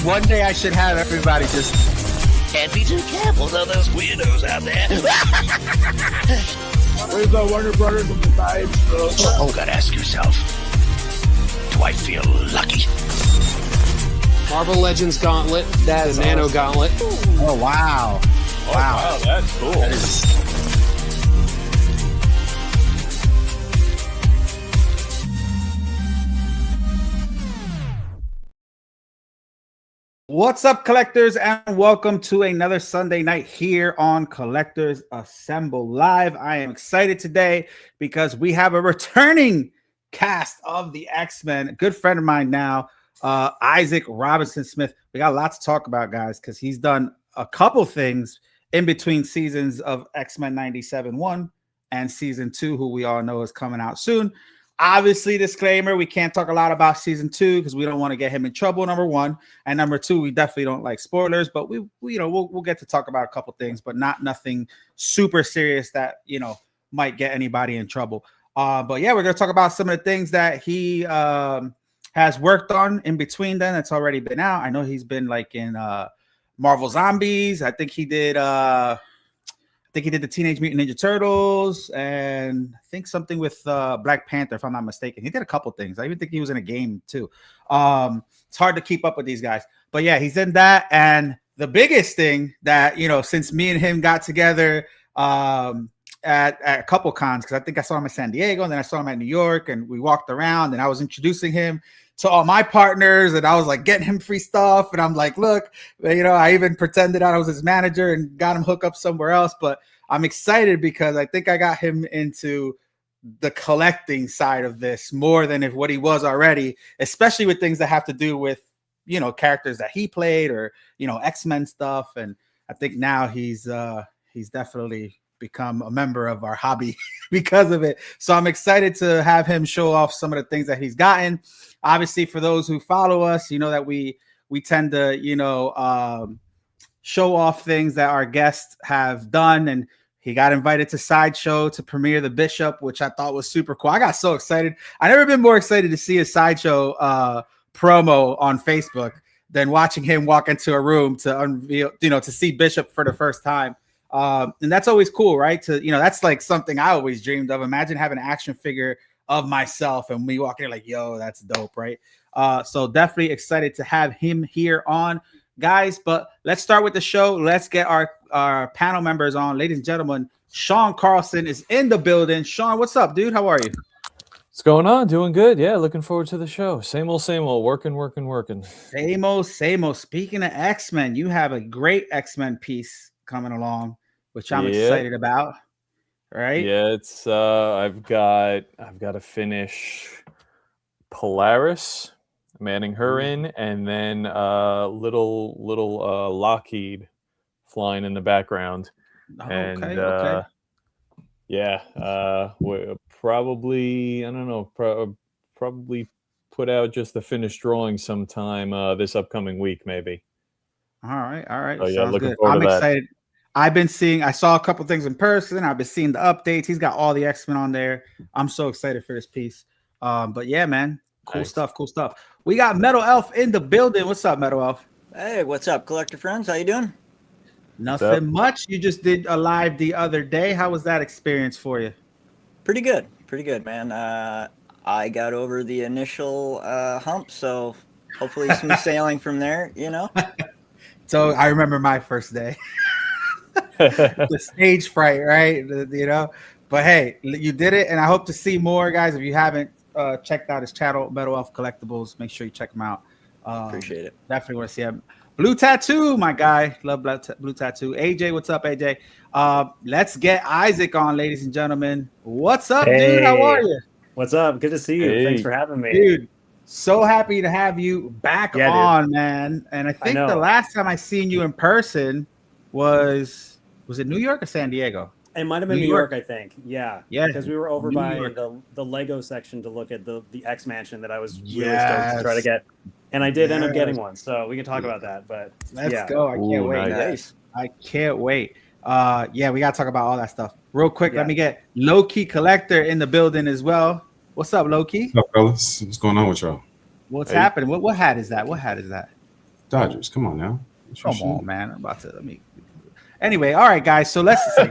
One day I should have everybody just can't be too careful though, those weirdos out there. Where's the Warner Brothers of the side? Oh, gotta ask yourself, do I feel lucky? Marvel Legends Gauntlet, the Nano Gauntlet. Oh, wow. Oh, wow, that's cool. That is... What's up, collectors, and welcome to another Sunday night here on Collectors Assemble Live. I am excited today because we have a returning cast of the X-Men. A good friend of mine now, Isaac Robinson Smith. We got a lot to talk about, guys, because he's done a couple things in between seasons of X-Men97 1 and season 2, who we all know is coming out soon. Obviously, disclaimer, we can't talk a lot about season 2 because we don't want to get him in trouble, number one. And number two, we definitely don't like spoilers, but we'll get to talk about a couple things, but nothing super serious that, might get anybody in trouble. But yeah, we're going to talk about some of the things that he has worked on in between then that's already been out. I know he's been like in Marvel Zombies. I think he did the Teenage Mutant Ninja Turtles, and I think something with Black Panther, if I'm not mistaken. He did a couple things. I even think he was in a game too. It's hard to keep up with these guys, but yeah, he's in that. And the biggest thing that, since me and him got together at a couple cons, because I think I saw him in San Diego, and then I saw him at New York, and we walked around, and I was introducing him to all my partners, and I was like getting him free stuff, and I'm like, look, I even pretended I was his manager and got him hooked up somewhere else. But I'm excited because I think I got him into the collecting side of this more than what he was already, especially with things that have to do with characters that he played or X-Men stuff. And I think now he's definitely become a member of our hobby because of it. So I'm excited to have him show off some of the things that he's gotten. Obviously, for those who follow us, that we tend to, show off things that our guests have done. And he got invited to Sideshow to premiere the Bishop, which I thought was super cool. I got so excited. I've never been more excited to see a Sideshow promo on Facebook than watching him walk into a room to unveil, to see Bishop for the first time. And that's always cool, right? That's like something I always dreamed of. Imagine having an action figure of myself and me walking in like, yo, that's dope, right? So definitely excited to have him here on, guys. But let's start with the show. Let's get our panel members on. Ladies and gentlemen, Sean Carlson is in the building. Sean, what's up, dude? How are you? What's going on? Doing good. Yeah, looking forward to the show. Same old, working. Same old. Speaking of X-Men, you have a great X-Men piece coming along, which I'm excited about. Right? Yeah, it's I've got to finish Polaris. I'm adding her in, and then little Lockheed flying in the background. Okay. We're probably, I don't know, probably put out just the finished drawing sometime this upcoming week, maybe. All right. So, yeah, sounds looking good. forward I'm to that. excited. I saw a couple things in person. I've been seeing the updates. He's got all the X-Men on there. I'm so excited for this piece. But yeah, man, cool stuff. We got Metal Elf in the building. What's up, Metal Elf? Hey, what's up, collector friends? How you doing? Nothing much. You just did a live the other day. How was that experience for you? Pretty good, man. I got over the initial hump, so hopefully smooth sailing from there, So I remember my first day. The stage fright, right? But hey, you did it, and I hope to see more, guys. If you haven't checked out his channel, Metal Elf Collectibles, make sure you check him out. Appreciate it. Definitely want to see him. Blue Tattoo, my guy. Love Blue Tattoo. AJ, what's up, AJ? Let's get Isaac on, ladies and gentlemen. What's up, dude? How are you? What's up? Good to see you. Hey. Thanks for having me. Dude, so happy to have you back on, man. And I think the last time I seen you in person was it New York or San Diego? It might have been New York, I think. Yeah. Because we were over by the Lego section to look at the X Mansion that I was really stoked to try to get. And I did end up getting one, so we can talk about that. But let's go. I can't wait. Nice. I can't wait. Yeah, we got to talk about all that stuff. Real quick, let me get Low-Key Collector in the building as well. What's up, Low-Key? What's up, fellas? What's going on with y'all? What's happening? What hat is that? Dodgers. Come on now. Come on, man. I'm about to let me. Anyway, all right, guys. So let's say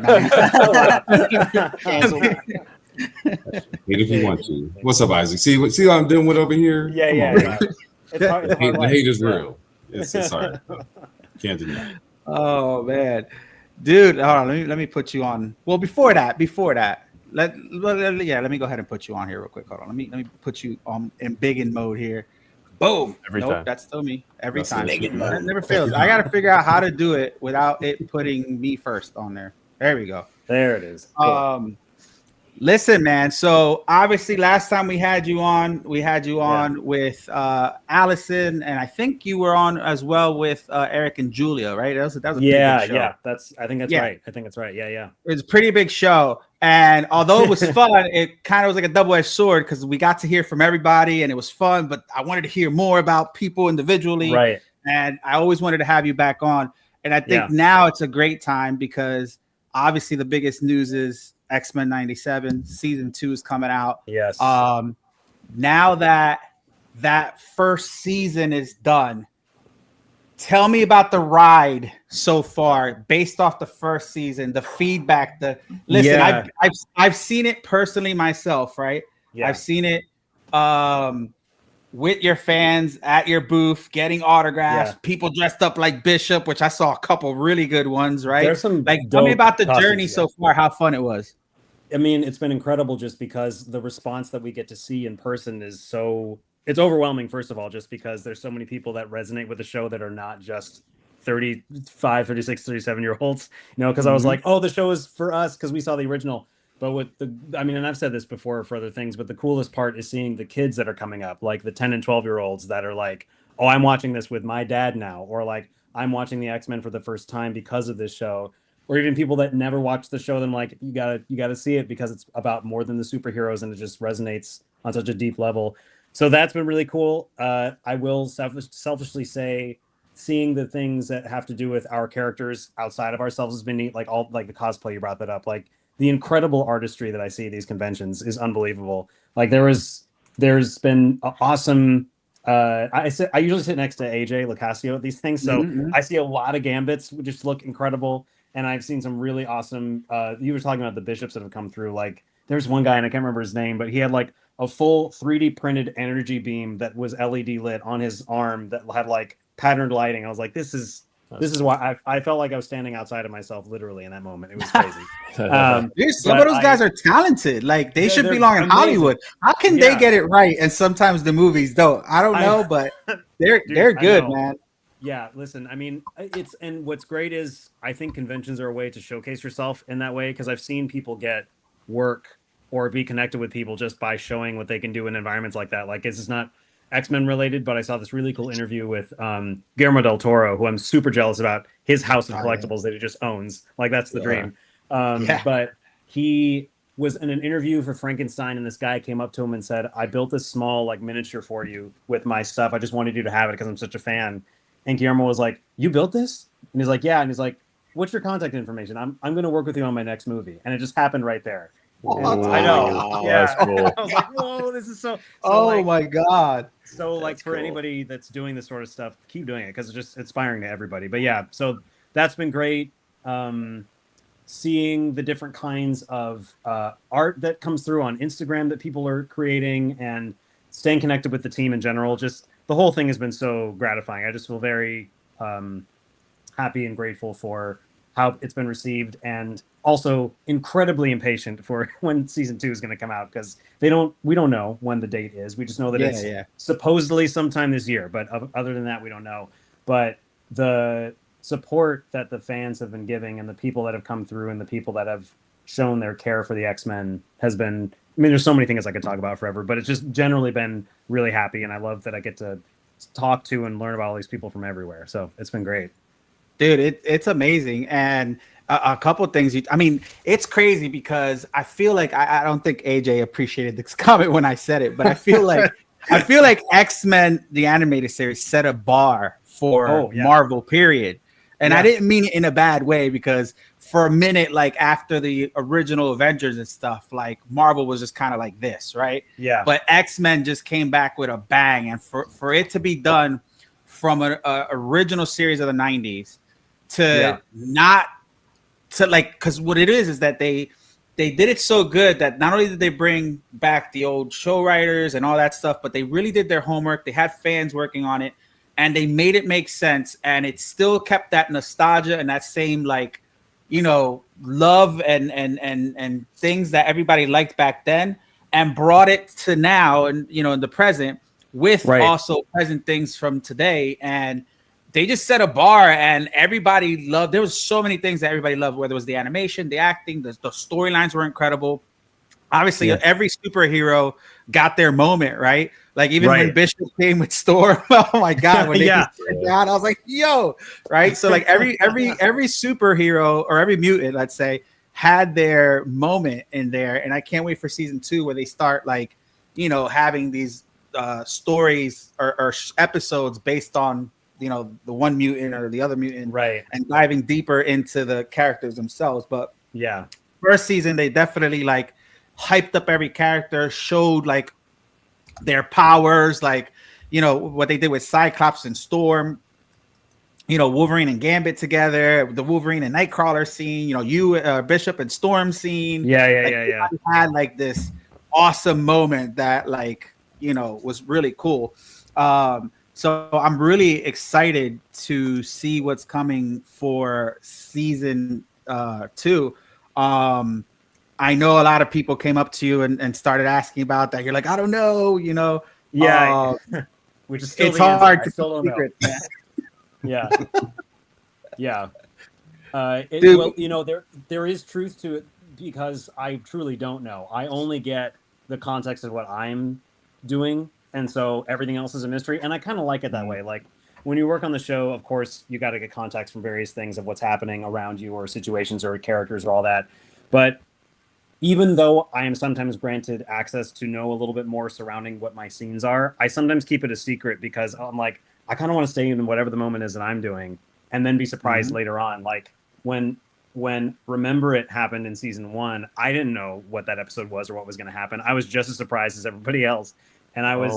if you want to. What's up, Isaac? See what I'm doing with over here? Yeah. The hate is real. It's sorry. Can't deny. Oh man, dude. Hold on. Let me put you on. Well, before that, let me go ahead and put you on here real quick. Hold on. Let me put you on in biggin mode here. Boom. Every time. That's still me. Every That's time. biggin mode. It never fails. I got to figure out how to do it without it putting me first on there. There we go. There it is. Cool. Listen, man. So obviously, last time we had you on with Allison, and I think you were on as well with Eric and Julia, right? That was a pretty big show. Yeah. I think that's right. Yeah. It was a pretty big show, and although it was fun, it kind of was like a double-edged sword because we got to hear from everybody, and it was fun. But I wanted to hear more about people individually, right? And I always wanted to have you back on, and I think now it's a great time because obviously the biggest news is X-Men97 season 2 is coming out. Yes. Now that first season is done, tell me about the ride so far, based off the first season, the feedback. I've seen it personally myself, right? Yeah. I've seen it with your fans at your booth, getting autographs, people dressed up like Bishop, which I saw a couple really good ones, right? There's some tell me about the journey so far, how fun it was. I mean, it's been incredible just because the response that we get to see in person is it's overwhelming, first of all, just because there's so many people that resonate with the show that are not just 35, 36, 37-year-olds, because I was like, oh, the show is for us because we saw the original. But and I've said this before for other things, but the coolest part is seeing the kids that are coming up, like the 10 and 12-year-olds that are like, oh, I'm watching this with my dad now, or like, I'm watching the X-Men for the first time because of this show, or even people that never watched the show, them like, you gotta see it because it's about more than the superheroes and it just resonates on such a deep level. So that's been really cool. I will selfishly say, seeing the things that have to do with our characters outside of ourselves has been neat. Like the cosplay, you brought that up. Like the incredible artistry that I see at these conventions is unbelievable. Like there's been awesome. I usually sit next to AJ Locascio at these things, so I see a lot of Gambits which just look incredible, and I've seen some really awesome. You were talking about the bishops that have come through. Like there's one guy, and I can't remember his name, but he had like a full 3D printed energy beam that was LED lit on his arm that had like patterned lighting. I was like, this is why I felt like I was standing outside of myself literally in that moment. It was crazy. Some of those guys are talented. Like they should belong in Hollywood. How can they get it right? And sometimes the movies don't. I don't know, but they're good, man. Yeah, listen, I mean, and what's great is I think conventions are a way to showcase yourself in that way, because I've seen people get work or be connected with people just by showing what they can do in environments like that. Like this is not X-Men related, but I saw this really cool interview with Guillermo del Toro, who I'm super jealous about his house of collectibles that he just owns. Like that's the dream. But he was in an interview for Frankenstein, and this guy came up to him and said, I built this small like miniature for you with my stuff. I just wanted you to have it because I'm such a fan. And Guillermo was like, you built this? And he's like, yeah. And he's like, what's your contact information? I'm going to work with you on my next movie. And it just happened right there. I know. Yeah. That's cool. I was like, whoa, this is so my God. So like for anybody that's doing this sort of stuff, keep doing it because it's just inspiring to everybody. But yeah, so that's been great. Seeing the different kinds of art that comes through on Instagram that people are creating and staying connected with the team in general. Just the whole thing has been so gratifying. I just feel very happy and grateful for how it's been received, and also incredibly impatient for when season 2 is going to come out, because we don't know when the date is. We just know that it's supposedly sometime this year, but other than that, we don't know. But the support that the fans have been giving and the people that have come through and the people that have shown their care for the X-Men has been, I mean, there's so many things I could talk about forever, but it's just generally been really happy. And I love that I get to talk to and learn about all these people from everywhere. So it's been great. Dude, it's amazing. And a couple of things. It's crazy because I feel like I don't think AJ appreciated this comment when I said it, but I feel like X-Men, the animated series, set a bar for Marvel, period. And I didn't mean it in a bad way, because for a minute, like after the original Avengers and stuff, like Marvel was just kind of like this, right? Yeah. But X-Men just came back with a bang, and for it to be done from a original series of the 90s to not to like, because what it is that they did it so good that not only did they bring back the old show writers and all that stuff, but they really did their homework. They had fans working on it, and they made it make sense, and it still kept that nostalgia and that same like, you know, love and things that everybody liked back then, and brought it to now and, you know, in the present with also present things from today. And they just set a bar, and everybody loved. There was so many things that everybody loved, whether it was the animation, the acting, the storylines were incredible. Obviously, every superhero got their moment, right? Like even when Bishop came with Storm, oh my god, when they just sat down, I was like, yo, right? So like every superhero or every mutant, let's say, had their moment in there, and I can't wait for season 2 where they start like, you know, having these stories or episodes based on, you know, the one mutant or the other mutant, and diving deeper into the characters themselves. But first season they definitely like hyped up every character, showed like their powers, like, you know, what they did with Cyclops and Storm, you know, Wolverine and Gambit together, the Wolverine and Nightcrawler scene, you know, Bishop and Storm scene. Had like this awesome moment that, like, you know, was really cool. So I'm really excited to see what's coming for season 2. I know a lot of people came up to you and started asking about that. You're like, I don't know, you know. Which is still it's hard to still don't know. Dude, well, you know, there is truth to it, because I truly don't know. I only get the context of what I'm doing, and so everything else is a mystery. And I kind of like it that way. Like when you work on the show, of course, you got to get context from various things of what's happening around you, or situations, or characters, or all that. But even though I am sometimes granted access to know a little bit more surrounding what my scenes are, I sometimes keep it a secret, because I'm like, I kind of want to stay in whatever the moment is that I'm doing, and then be surprised later on. Like when Remember It happened in season 1, I didn't know what that episode was or what was going to happen. I was just as surprised as everybody else. And I was,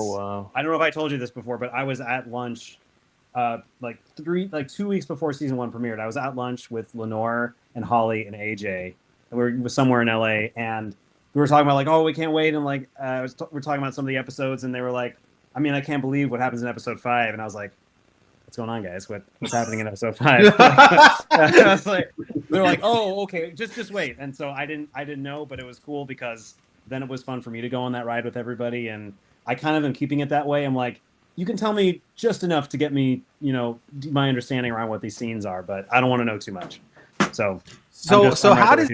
I don't know if I told you this before, but I was at lunch like 2 weeks before season 1 premiered. I was at lunch with Lenore and Holly and AJ. We were somewhere in LA, and we were talking about like, oh, we can't wait. And like, we're talking about some of the episodes, and they were like, I mean, I can't believe what happens in episode 5. And I was like, what's going on, guys? What's happening in episode 5? I was like, they're like, oh, okay, just wait. And so I didn't know, but it was cool, because then it was fun for me to go on that ride with everybody. And I kind of am keeping it that way. I'm like, you can tell me just enough to get me, you know, my understanding around what these scenes are, but I don't want to know too much. So how does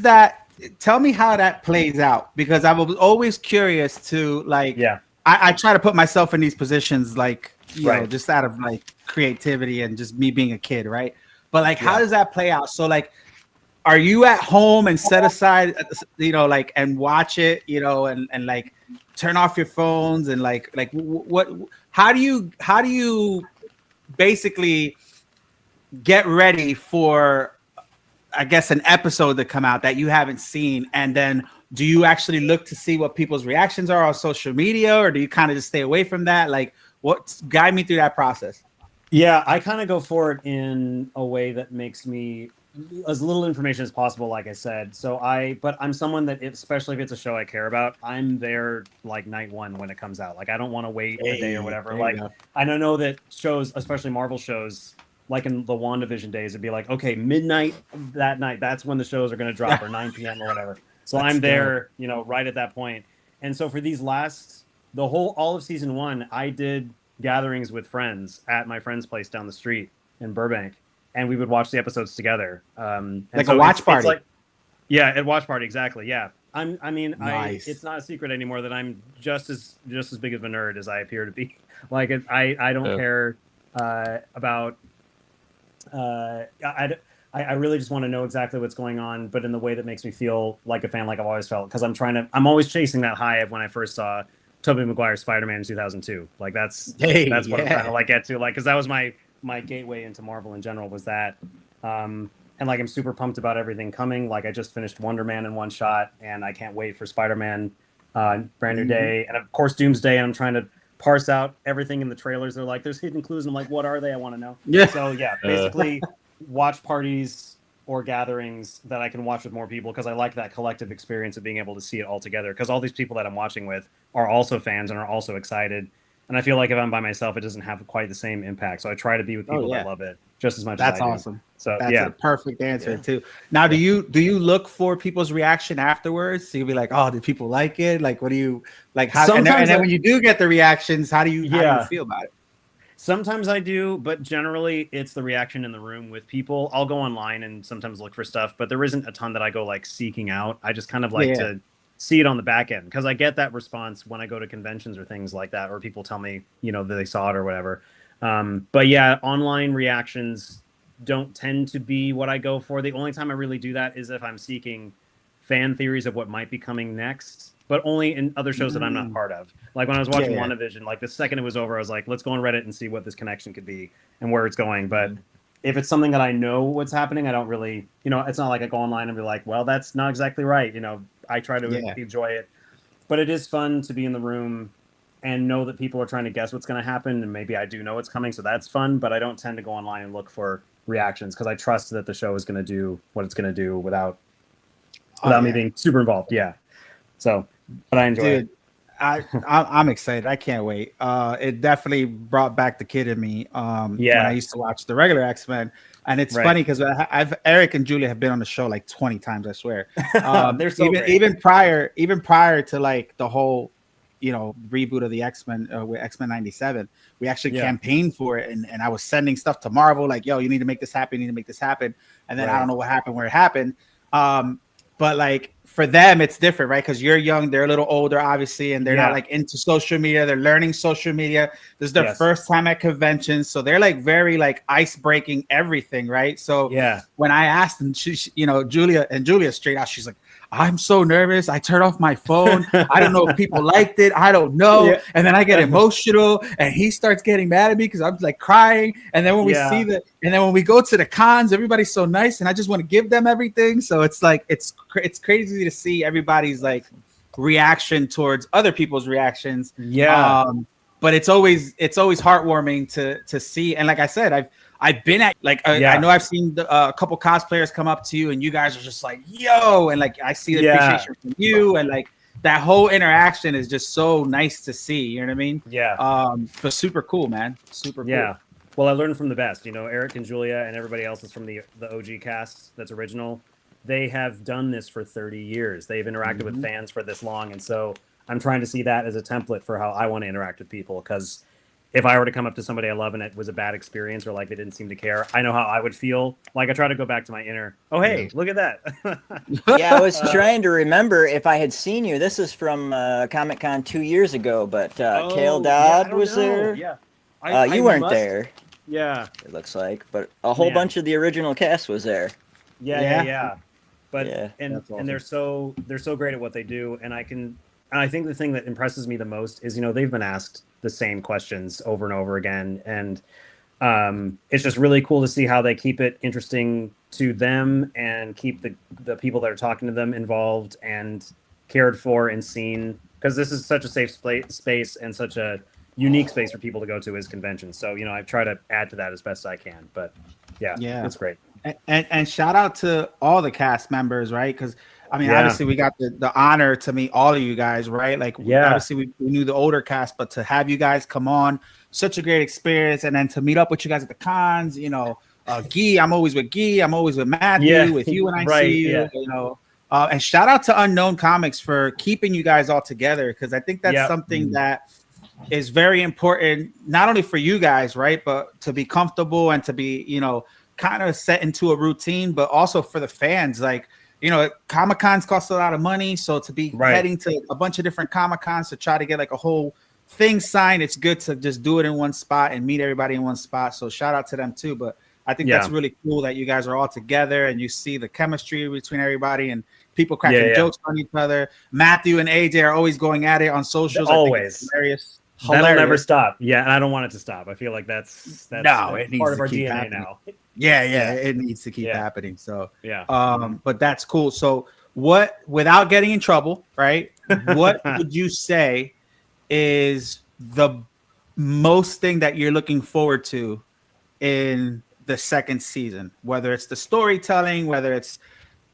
that tell me how that plays out? Because I was always curious to like, I try to put myself in these positions, like, you know, just out of like creativity and just me being a kid. Right. But like, how does that play out? So like, are you at home and set aside, you know, like, and watch it, you know, and like turn off your phones and like what, how do you basically get ready for, I guess, an episode to come out that you haven't seen? And then do you actually look to see what people's reactions are on social media, or do you kind of just stay away from that? Like, guide me through that process. Yeah, I kind of go for it in a way that makes me as little information as possible, like I said. But I'm someone that, especially if it's a show I care about, I'm there like night one when it comes out. Like, I don't want to wait a day or whatever. Like, I don't know that shows, especially Marvel shows, like in the WandaVision days, it'd be like, okay, midnight that night, that's when the shows are going to drop, or 9 p.m. or whatever. So I'm there, you know, right at that point. And so for these all of season 1, I did gatherings with friends at my friend's place down the street in Burbank, and we would watch the episodes together. Like a watch party. At watch party, exactly. Yeah. Nice. It's not a secret anymore that I'm just as big of a nerd as I appear to be. Like, I don't care about. I really just want to know exactly what's going on, but in the way that makes me feel like a fan, like I've always felt, because I'm always chasing that high of when I first saw Tobey Maguire's Spider-Man in 2002. Like that's what I'm trying to like get to, like, because that was my gateway into Marvel in general, was that. And like, I'm super pumped about everything coming. Like, I just finished Wonder Man in one shot, and I can't wait for Spider-Man Brand New Day, and of course Doomsday. And I'm trying to parse out everything in the trailers. They're like, there's hidden clues. And I'm like, what are they? I want to know. Yeah. So yeah, basically watch parties or gatherings that I can watch with more people, because I like that collective experience of being able to see it all together, because all these people that I'm watching with are also fans and are also excited. And I feel like if I'm by myself, it doesn't have quite the same impact. So I try to be with people that love it just as much That's as I do. awesome. So that's a perfect answer too. Now, do you look for people's reaction afterwards? So you'll be like, oh, did people like it? Like, what do you like? How, and then when you do get the reactions, how do you feel about it? Sometimes I do, but generally it's the reaction in the room with people. I'll go online and sometimes look for stuff, but there isn't a ton that I go like seeking out. I just kind of like to see it on the back end, because I get that response when I go to conventions or things like that, or people tell me, that they saw it or whatever. But yeah, online reactions don't tend to be what I go for. The only time I really do that is if I'm seeking fan theories of what might be coming next, but only in other shows that I'm not part of. Like when I was watching WandaVision, like the second it was over, I was like, let's go on Reddit and see what this connection could be and where it's going. But if it's something that I know what's happening, I don't really, it's not like I go online and be like, well, that's not exactly right. I try to enjoy it, but it is fun to be in the room and know that people are trying to guess what's going to happen. And maybe I do know what's coming. So that's fun, but I don't tend to go online and look for reactions, because I trust that the show is going to do what it's going to do without me being super involved. Yeah. So, but I enjoy it. I'm excited. I can't wait. It definitely brought back the kid in me. When I used to watch the regular X-Men, and it's funny because Eric and Julia have been on the show like 20 times. I swear. They're so even prior to like the whole, reboot of the X-Men with X-Men97, we actually campaigned for it, and I was sending stuff to Marvel like, yo, you need to make this happen. You need to make this happen. And then I don't know what happened where it happened. But like for them, it's different, right? Because you're young, they're a little older, obviously, and they're not like into social media. They're learning social media. This is their first time at conventions, so they're like very like ice breaking everything, right? So when I asked them, Julia straight out, she's like, I'm so nervous. I turn off my phone. I don't know if people liked it. I don't know. And then I get emotional, and he starts getting mad at me because I'm like crying. And then when we when we go to the cons, everybody's so nice, and I just want to give them everything. So it's like it's crazy to see everybody's like reaction towards other people's reactions. But it's always heartwarming to see. And like I said, I've been at I know I've seen a couple cosplayers come up to you, and you guys are just like, yo, and like I see the appreciation from you, and like that whole interaction is just so nice to see. You know what I mean? But super cool, man. Super cool. Well, I learned from the best. Eric and Julia and everybody else is from the OG cast that's original. They have done this for 30 years. They've interacted with fans for this long, and so I'm trying to see that as a template for how I want to interact with people, because if I were to come up to somebody I love and it was a bad experience, or like they didn't seem to care, I know how I would feel. Like I try to go back to my inner, oh, hey, look at that. I was trying to remember if I had seen you. This is from Comic-Con 2 years ago, but Kale Dodd was there. You weren't there. Yeah. It looks like, but a whole bunch of the original cast was there. But and they're so great at what they do, and I think the thing that impresses me the most is they've been asked the same questions over and over again, and it's just really cool to see how they keep it interesting to them and keep the people that are talking to them involved and cared for and seen, because this is such a safe space and such a unique space for people to go to as conventions. So I try to add to that as best I can, but it's great. And shout out to all the cast members, right? Because I mean, obviously we got the honor to meet all of you guys, right? Like, obviously we knew the older cast, but to have you guys come on, such a great experience. And then to meet up with you guys at the cons, Guy, I'm always with Guy, I'm always with Matthew, with you when I see you, and shout out to Unknown Comics for keeping you guys all together, because I think that's something that is very important, not only for you guys, right, but to be comfortable and to be, kind of set into a routine, but also for the fans. Like, Comic-Cons cost a lot of money, so to be heading to a bunch of different Comic-Cons to try to get like a whole thing signed, it's good to just do it in one spot and meet everybody in one spot. So shout out to them too. But I think that's really cool that you guys are all together and you see the chemistry between everybody and people cracking jokes on each other. Matthew and AJ are always going at it on socials. Always. Hilarious. That'll never stop. Yeah, and I don't want it to stop. I feel like that's it part needs of our keep DNA happening. now. It needs to keep happening. So but that's cool. So what, without getting in trouble, right? What would you say is the most thing that you're looking forward to in the second season, whether it's the storytelling, whether it's,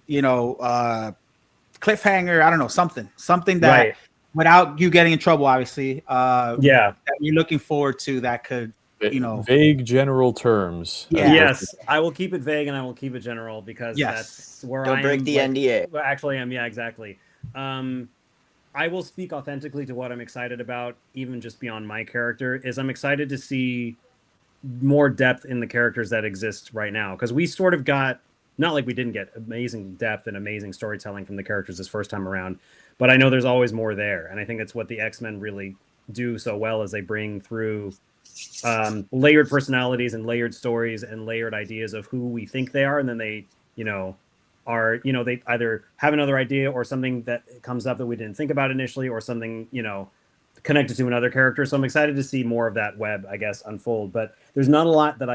cliffhanger, I don't know, something that Right. without you getting in trouble, obviously, Yeah. that you're looking forward to that could, vague general terms. Yeah. Yes, I will keep it vague and I will keep it general because that's where Don't break the NDA. Well, actually, I am. Yeah, exactly. I will speak authentically to what I'm excited about, even just beyond my character. Is I'm excited to see more depth in the characters that exist right now, because we sort of got, not like we didn't get amazing depth and amazing storytelling from the characters this first time around, but I know there's always more there, and I think that's what the X-Men really do so well, is they bring through layered personalities and layered stories and layered ideas of who we think they are, and then they they either have another idea or something that comes up that we didn't think about initially, or something connected to another character. So I'm excited to see more of that web, I guess, unfold. But there's not a lot that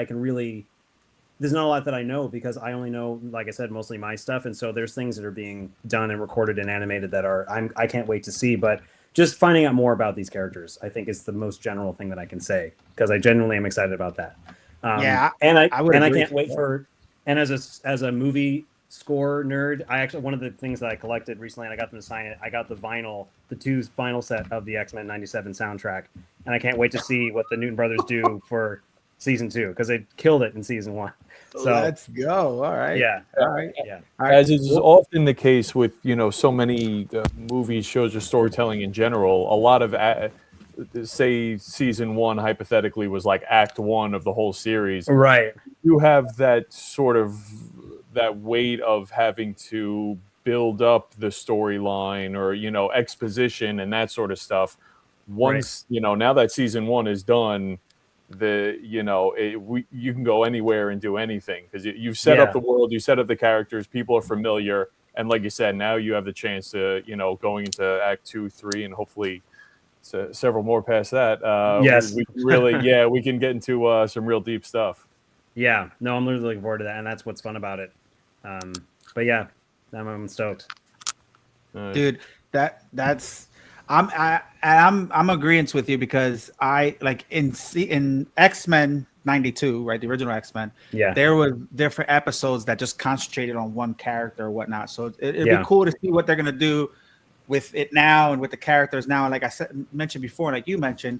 there's not a lot that I know, because I only know, like I said, mostly my stuff. And so there's things that are being done and recorded and animated that I can't wait to see. But just finding out more about these characters, I think, is the most general thing that I can say, because I genuinely am excited about that. And I can't wait for, and as a movie score nerd, one of the things that I collected recently, and I got them to sign it, I got the vinyl set of the X-Men97 soundtrack, and I can't wait to see what the Newton Brothers do for season 2, because they killed it in season 1. So let's go. All right. Yeah. All right. Yeah. As is often the case with so many movies, shows, or storytelling in general, a lot of say season 1 hypothetically was like act 1 of the whole series. Right. You have that sort of that weight of having to build up the storyline or exposition and that sort of stuff. Once now that season 1 is done, you can go anywhere and do anything, because you've set up the world, you set up the characters, people are familiar, and like you said, now you have the chance to going into act 2, 3, and hopefully several more past that. Yes, we can really we can get into some real deep stuff. Yeah, no, I'm really looking forward to that, and that's what's fun about it. But yeah, I'm stoked, dude. That's I'm agreeing with you, because I like in X-Men92, right, the original X-Men. Yeah, there were different episodes that just concentrated on one character or whatnot. So it'd be cool to see what they're gonna do with it now and with the characters now. And like I mentioned before, like you mentioned,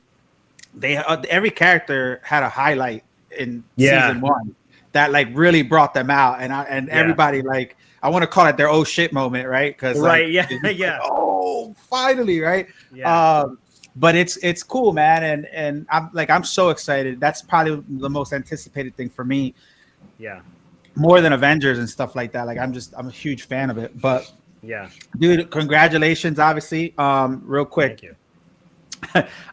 they every character had a highlight in season 1 that like really brought them out, and everybody, like, I want to call it their oh shit moment, right? Because oh, finally, right? But it's cool, man, and I'm so excited. That's probably the most anticipated thing for me. Yeah, more than Avengers and stuff like that. Like I'm a huge fan of it. But yeah, dude, congratulations, obviously. Real quick. Thank you.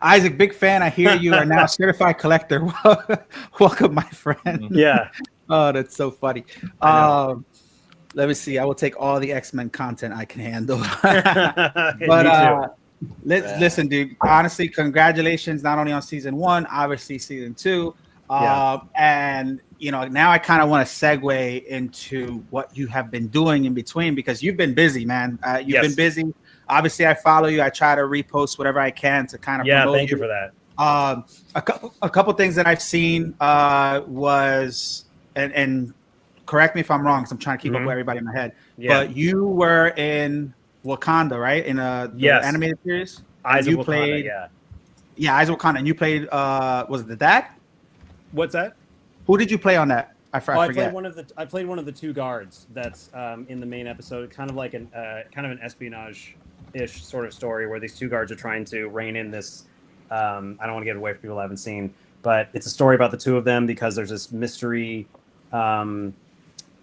Isaac, big fan. I hear you are now a certified collector. Welcome, my friend. Yeah. Oh, that's so funny. Let me see. I will take all the X-Men content I can handle. But listen, dude. Honestly, congratulations not only on season 1, obviously season 2, and now I kind of want to segue into what you have been doing in between, because you've been busy, man. You've been busy. Obviously, I follow you. I try to repost whatever I can to kind of promote thank you for that. A couple things that I've seen was, and correct me if I'm wrong, because I'm trying to keep up with everybody in my head. But you were in Wakanda, right? In the animated series. Eyes of Wakanda, played, Eyes of Wakanda. And you played, was it the dad? What's that? Who did you play on that? I forget. I played one of the 2 guards that's in the main episode, kind of like an espionage-ish sort of story, where these 2 guards are trying to rein in this. I don't want to give it away for people who haven't seen, but it's a story about the 2 of them, because there's this mystery,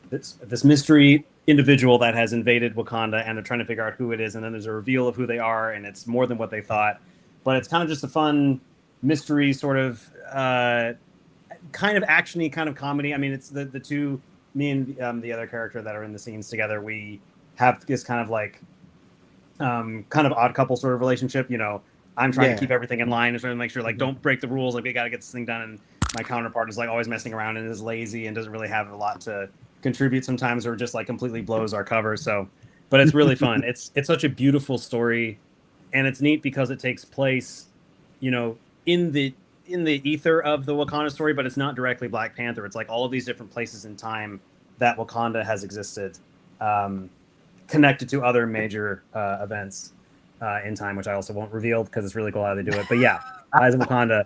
this mystery individual that has invaded Wakanda, and they're trying to figure out who it is, and then there's a reveal of who they are, and it's more than what they thought. But it's kind of just a fun mystery, sort of kind of actiony, kind of comedy. I mean, it's the 2, me and the other character that are in the scenes together. We have this kind of like kind of odd couple sort of relationship. I'm trying to keep everything in line and trying to make sure, like, don't break the rules. Like, we got to get this thing done. And my counterpart is like always messing around and is lazy and doesn't really have a lot to contribute sometimes, or just like completely blows our cover. So, but it's really fun. It's such a beautiful story, and it's neat because it takes place in the ether of the Wakanda story, but it's not directly Black Panther. It's like all of these different places in time that Wakanda has existed, connected to other major events in time, which I also won't reveal because it's really cool how they do it. But yeah, Eyes of Wakanda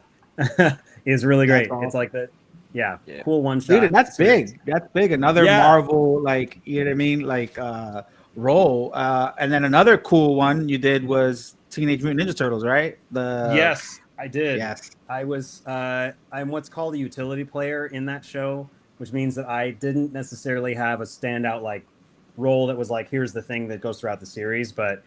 is really great. Awesome. It's like the cool one shot. Dude, that's big. That's big. Another Marvel, like, you know what I mean, like role. And then another cool one you did was Teenage Mutant Ninja Turtles, right? Yes, I did. Yes, I was. I'm what's called a utility player in that show, which means that I didn't necessarily have a standout like role that was like, here's the thing that goes throughout the series. But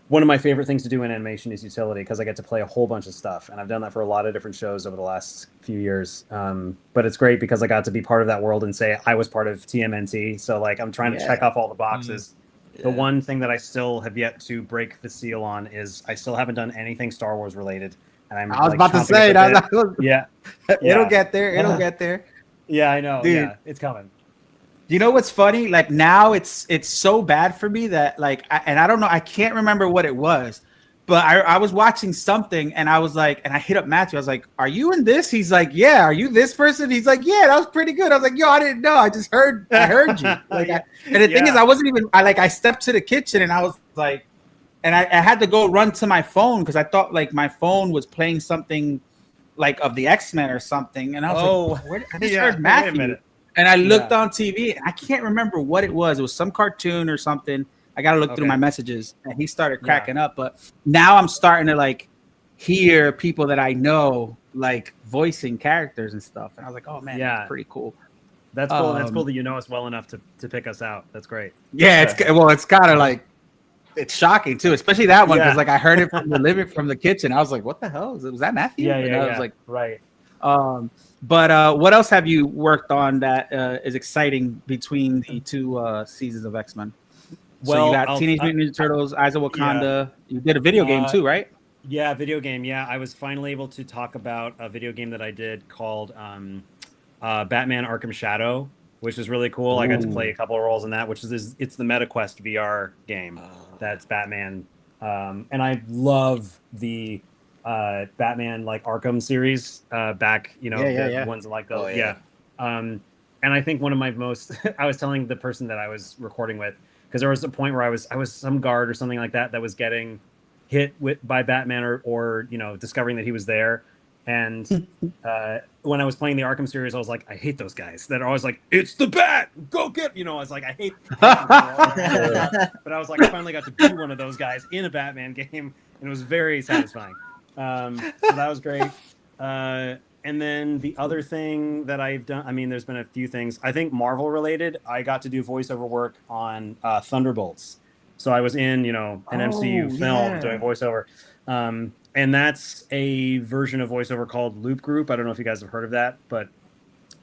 one of my favorite things to do in animation is utility, because I get to play a whole bunch of stuff, and I've done that for a lot of different shows over the last few years. But it's great because I got to be part of that world and say I was part of TMNT. So like, I'm trying to check off all the boxes. The one thing that I still have yet to break the seal on is I still haven't done anything Star Wars related. And I was about to say that. It'll get there. It'll get there. Yeah, I know. Dude. Yeah, it's coming. You know what's funny? Like now it's so bad for me that like, I don't know, I can't remember what it was, but I was watching something and I was like, and I hit up Matthew. I was like, "Are you in this?" He's like, "Yeah." "Are you this person?" He's like, "Yeah, that was pretty good." I was like, "Yo, I didn't know. I just heard. I heard you." Like, and the thing is, I wasn't even. I stepped to the kitchen and I was like, and I had to go run to my phone because I thought like my phone was playing something like of the X-Men or something, and I was like, I just heard Matthew. And I looked on TV, and I can't remember what it was. It was some cartoon or something. I got to look through my messages, and he started cracking up. But now I'm starting to like hear people that I know like voicing characters and stuff. And I was like, oh man, that's pretty cool. That's cool. That's cool that you know us well enough to pick us out. That's great. Yeah, it's kind of like, it's shocking too, especially that one because like I heard it from the kitchen. I was like, what the hell? Was that Matthew? Yeah. I was like, right. But what else have you worked on that is exciting between the two seasons of X-Men? So you got Teenage Mutant Ninja Turtles, Eyes of Wakanda. You did a video game too, right? Yeah, video game. Yeah, I was finally able to talk about a video game that I did called Batman Arkham Shadow, which is really cool. Ooh. I got to play a couple of roles in that, it's the MetaQuest VR game. That's Batman. And I love the Batman like Arkham series back, the ones like those. And I think one of my most I was telling the person that I was recording with, because there was a point where I was some guard or something like that was getting hit by Batman or discovering that he was there. And when I was playing the Arkham series, I was like, I hate those guys that are always like, it's the Bat, go get, I was like, I hate but I was like, I finally got to be one of those guys in a Batman game, and it was very satisfying. So that was great. And then the other thing that I've done, I mean, there's been a few things, I think Marvel related. I got to do voiceover work on Thunderbolts. So I was in, an MCU film doing voiceover. And that's a version of voiceover called Loop Group. I don't know if you guys have heard of that, but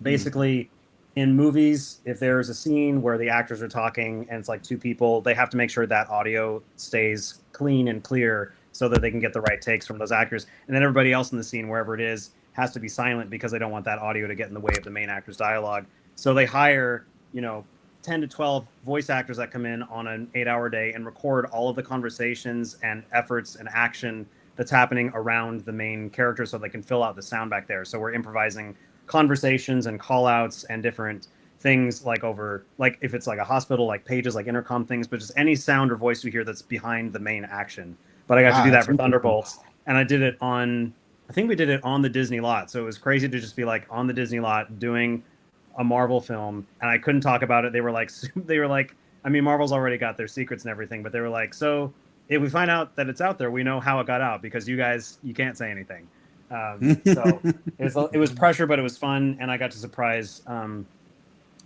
basically in movies, if there's a scene where the actors are talking and it's like two people, they have to make sure that audio stays clean and clear so that they can get the right takes from those actors. And then everybody else in the scene, wherever it is, has to be silent because they don't want that audio to get in the way of the main actor's dialogue. So they hire, 10 to 12 voice actors that come in on an 8-hour day and record all of the conversations and efforts and action that's happening around the main character so they can fill out the sound back there. So we're improvising conversations and call outs and different things like if it's like a hospital, like pages, like intercom things, but just any sound or voice you hear that's behind the main action. But I got to do that for Thunderbolts, and I did it I think we did it on the Disney lot. So it was crazy to just be like on the Disney lot doing a Marvel film, and I couldn't talk about it. They were like, I mean, Marvel's already got their secrets and everything, but they were like, so if we find out that it's out there, we know how it got out because you can't say anything. So it was pressure, but it was fun, and I got to surprise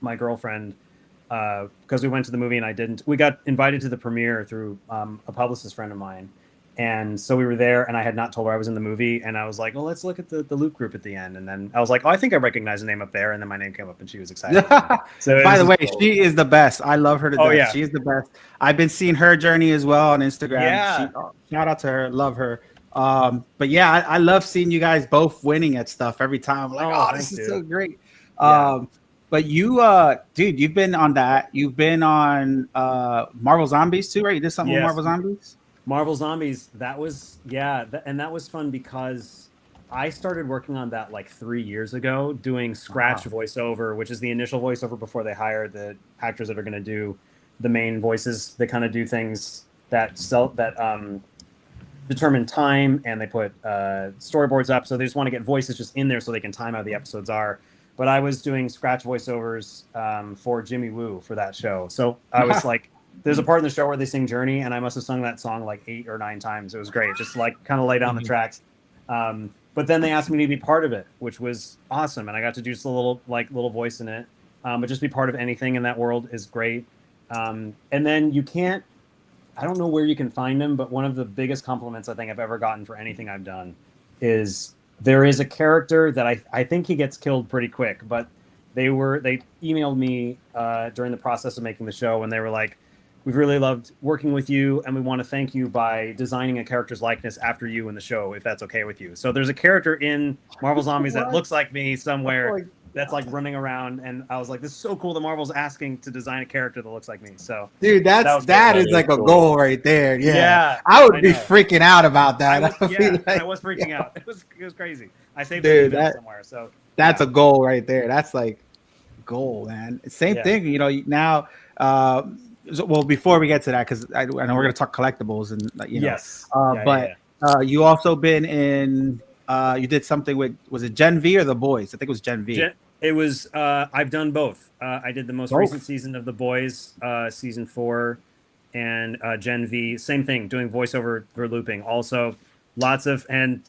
my girlfriend because we went to the movie and we got invited to the premiere through a publicist friend of mine. And so we were there, and I had not told her I was in the movie, and I was like, well, let's look at the Loop Group at the end. And then I was like, oh, I think I recognize the name up there. And then my name came up, and she was excited. So by the way, cool. She is the best. I love her to death. Yeah. She's the best. I've been seeing her journey as well on Instagram. Yeah. Shout out to her. Love her. But yeah, I love seeing you guys both winning at stuff every time. I'm like, this is so great. Yeah. But you, dude, you've been on that. You've been on Marvel Zombies too, right? You did something with Marvel Zombies? Marvel Zombies, that was and that was fun because I started working on that like 3 years ago, doing scratch voiceover, which is the initial voiceover before they hire the actors that are going to do the main voices. They kind of do things that determine time, and they put storyboards up, so they just want to get voices just in there so they can time how the episodes are. But I was doing scratch voiceovers for Jimmy Woo for that show, so I was like, there's a part in the show where they sing Journey, and I must have sung that song like 8 or 9 times. It was great, just like kind of lay down the tracks. But then they asked me to be part of it, which was awesome, and I got to do just a little voice in it. But just be part of anything in that world is great. And then you can't, I don't know where you can find them, but one of the biggest compliments I think I've ever gotten for anything I've done is there is a character that I think he gets killed pretty quick, but they emailed me during the process of making the show, and they were like, we've really loved working with you, and we want to thank you by designing a character's likeness after you in the show, if that's okay with you. So there's a character in Marvel Zombies that looks like me somewhere that's like running around, and I was like, this is so cool that Marvel's asking to design a character that looks like me. So dude, that is like a goal right there. Yeah, I would be freaking out about that. I was freaking out. It was crazy. I saved it somewhere. So that's a goal right there. That's like goal, man. Same thing, you know, now well, before we get to that, because I know we're going to talk collectibles and you know, you also been in you did something with, was it Gen V or The Boys? I think it was Gen V. It was I've done both. I did the most recent season of The Boys, season 4, and Gen V, same thing, doing voiceover for looping. Also lots of, and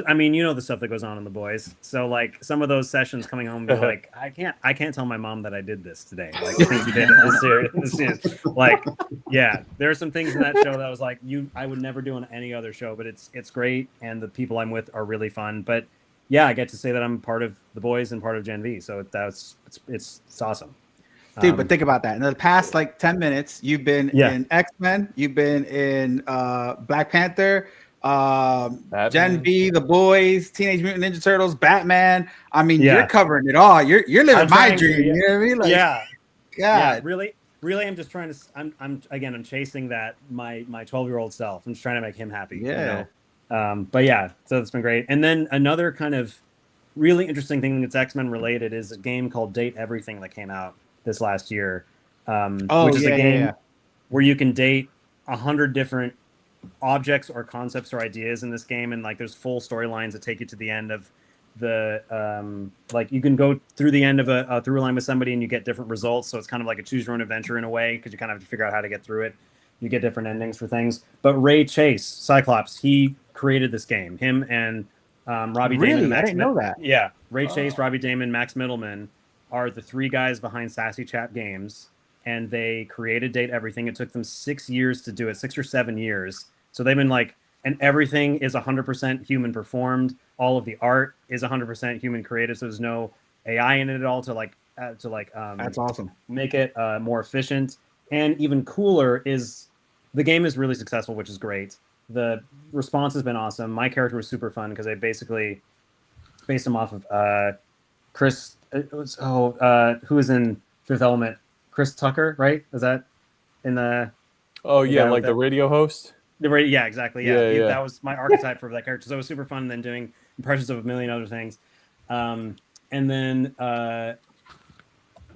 I mean, you know, the stuff that goes on in The Boys. So like some of those sessions coming home, be like, I can't tell my mom that I did this today. Like the things you did in this series. Like, yeah, there are some things in that show that I was like, I would never do on any other show, but it's great, and the people I'm with are really fun. But yeah, I get to say that I'm part of The Boys and part of Gen V, so it's awesome. Dude, but think about that. In the past like 10 minutes, you've been in X-Men, you've been in Black Panther, Gen V, The Boys, Teenage Mutant Ninja Turtles, Batman. I mean, you're covering it all. You're living my dream. You know what I mean? Like, God. Yeah, really, I'm just trying to. I'm chasing that my 12-year-old self. I'm just trying to make him happy. Yeah. You know? But yeah, so it's been great. And then another kind of really interesting thing that's X-Men related is a game called Date Everything that came out this last year. Which is a game where you can date 100 different objects or concepts or ideas in this game, and like there's full storylines that take you to the end of the like you can go through the end of a through line with somebody and you get different results, so it's kind of like a choose your own adventure in a way, because you kind of have to figure out how to get through it. You get different endings for things. But Ray Chase, Cyclops, he created this game, him and Robbie Damon. I didn't know that. Yeah, Ray Chase, Robbie Damon, Max Middleman are the 3 guys behind Sassy Chat Games, and they created Date Everything. It took them 6 years to do it, 6 or 7 years. So they've been like, and everything is 100% human performed. All of the art is 100% human created. So there's no AI in it at all to that's awesome. Make it more efficient. And even cooler is the game is really successful, which is great. The response has been awesome. My character was super fun because they basically based him off of Chris. Who is in Fifth Element? Chris Tucker, right? Is that in the? Oh yeah, like the radio host. Yeah, exactly. Yeah. That was my archetype for that character. So it was super fun. Then doing impressions of a million other things, and then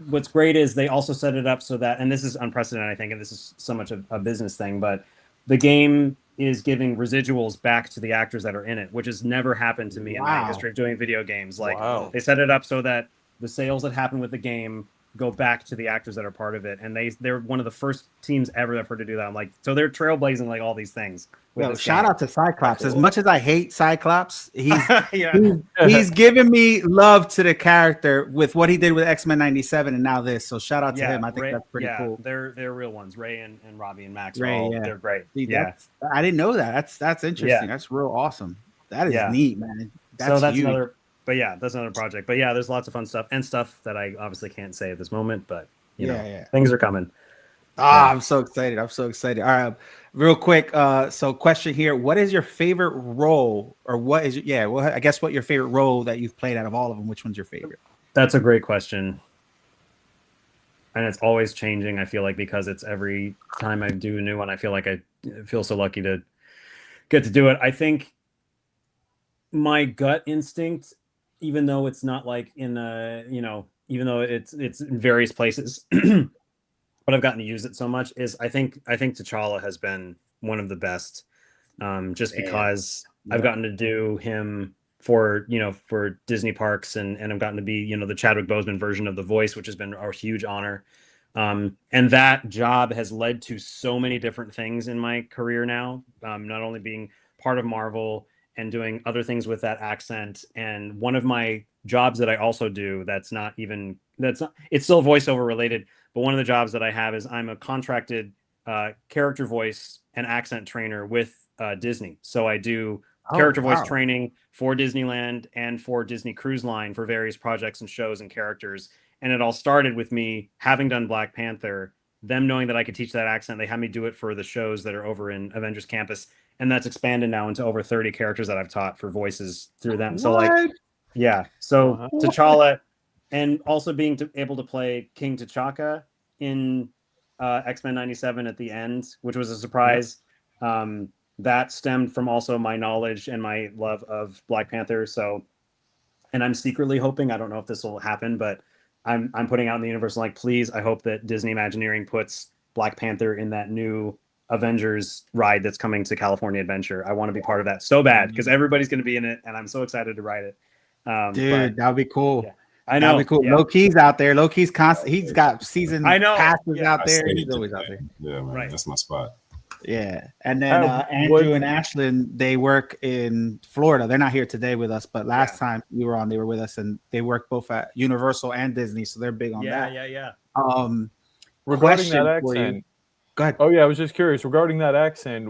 what's great is they also set it up so that, and this is unprecedented, I think, and this is so much of a business thing, but the game is giving residuals back to the actors that are in it, which has never happened to me in my history of doing video games. Like they set it up so that the sales that happen with the game go back to the actors that are part of it, and they're one of the first teams ever that I've heard to do that. I'm like, so they're trailblazing like all these things. Well, shout out to Cyclops. As much as I hate Cyclops, he's giving me love to the character with what he did with X-Men97 and now this. So shout out to him. I think that's pretty cool. They're real ones. Ray and Robbie and Max. They're great. See, I didn't know that. That's interesting. Yeah. That's real awesome. That is neat, man. That's another. But yeah, that's another project. But yeah, there's lots of fun stuff and stuff that I obviously can't say at this moment. But you know, things are coming. I'm so excited. All right, real quick. So question here: what is your favorite role, or what is? I guess what your favorite role that you've played out of all of them? Which one's your favorite? That's a great question. and it's always changing. I feel like because it's every time I do a new one, I feel like I feel so lucky to get to do it. I think my gut instinct, even though it's not like in a, even though it's in various places, but I've gotten to use it so much, is I think T'Challa has been one of the best, just because I've gotten to do him for Disney parks, and I've gotten to be the Chadwick Boseman version of the voice, which has been a huge honor. And that job has led to so many different things in my career now, not only being part of Marvel and doing other things with that accent. And one of my jobs that I also do it's still voiceover related, but one of the jobs that I have is I'm a contracted character voice and accent trainer with Disney. So I do character voice training for Disneyland and for Disney Cruise Line for various projects and shows and characters. And it all started with me having done Black Panther, them knowing that I could teach that accent. They had me do it for the shows that are over in Avengers Campus. And that's expanded now into over 30 characters that I've taught for voices through them. So So T'Challa, and also being able to play King T'Chaka in X-Men97 at the end, which was a surprise. That stemmed from also my knowledge and my love of Black Panther. So, and I'm secretly hoping, I don't know if this will happen, but I'm putting out in the universe, like, please, I hope that Disney Imagineering puts Black Panther in that new Avengers ride that's coming to California Adventure. I want to be part of that so bad, because everybody's going to be in it, and I'm so excited to ride it. Dude, that would be cool. Yeah. I know. That'd be cool. Low Key's out there. Low Key's constant. He's got season passes out there. He's always out there. Yeah, man, that's my spot. Yeah, and then Andrew and Ashlyn, they work in Florida. They're not here today with us, but last time we were on, they were with us, and they work both at Universal and Disney, so they're big on that. Yeah. Regarding that accent, go ahead. Oh yeah, I was just curious regarding that accent.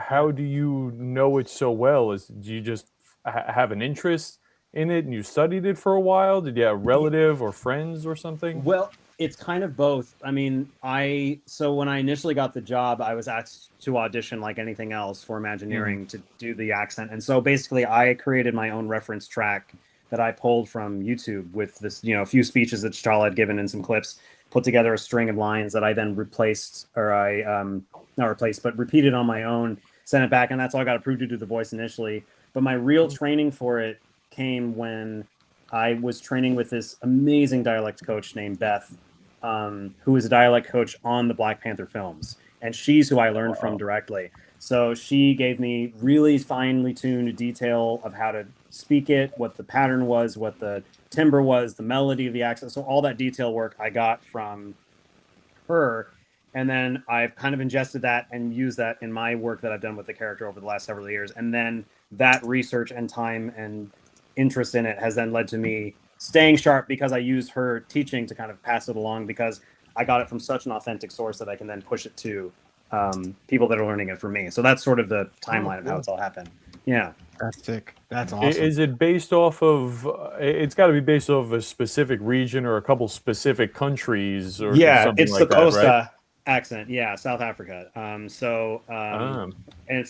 How do you know it so well? Do you just have an interest in it and you studied it for a while? Did you have a relative or friends or something? Well, it's kind of both. I mean, so when I initially got the job, I was asked to audition like anything else for Imagineering to do the accent. And so basically I created my own reference track that I pulled from YouTube with this, a few speeches that T'Challa had given and some clips, put together a string of lines that I then repeated on my own, sent it back. And that's all I got approved to do the voice initially. But my real training for it came when I was training with this amazing dialect coach named Beth, who is a dialect coach on the Black Panther films. And she's who I learned from directly. So she gave me really finely tuned detail of how to speak it, what the pattern was, what the timbre was, the melody of the accent. So all that detail work I got from her. And then I've kind of ingested that and used that in my work that I've done with the character over the last several years. And then that research and time and interest in it has then led to me staying sharp, because I use her teaching to kind of pass it along, because I got it from such an authentic source that I can then push it to people that are learning it from me. So that's sort of the timeline of how it's all happened. Yeah. That's sick. That's awesome. Is it based off of, it's got to be based off of a specific region or a couple specific countries or something it's like the that, Xhosa right? accent. Yeah, South Africa. And it's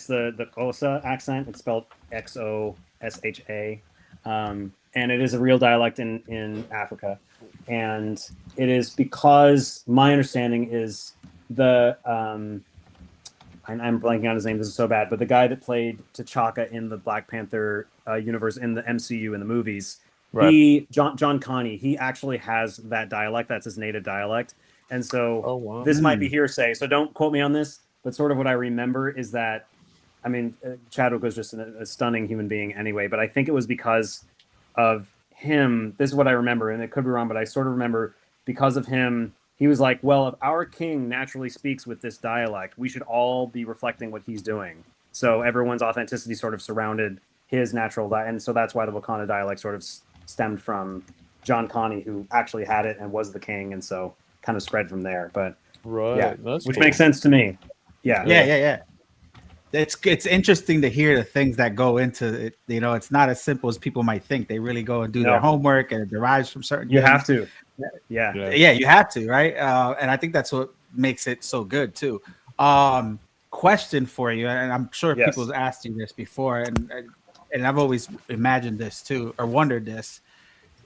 the Xhosa accent. It's spelled Xosha. And it is a real dialect in Africa. And it is because my understanding is I'm blanking on his name. This is so bad. But the guy that played T'Chaka in the Black Panther universe in the MCU in the movies, John Connie, he actually has that dialect. That's his native dialect. And so this might be hearsay, so don't quote me on this. But sort of what I remember is that, I mean, Chadwick was just a stunning human being anyway. But I think it was because of him. This is what I remember, and it could be wrong, but I sort of remember because of him. He was like, well, if our king naturally speaks with this dialect, we should all be reflecting what he's doing. So everyone's authenticity sort of surrounded his natural dialect. And so that's why the Wakanda dialect sort of stemmed from John Connie, who actually had it and was the king. And so kind of spread from there. But which makes sense to me. Yeah. It's interesting to hear the things that go into it. It's not as simple as people might think. They really go and do their homework, and it derives from certain things. Have to. Yeah, you have to, right? And I think that's what makes it so good too. Question for you, and I'm sure people have asked you this before, and I've always imagined this too, or wondered this.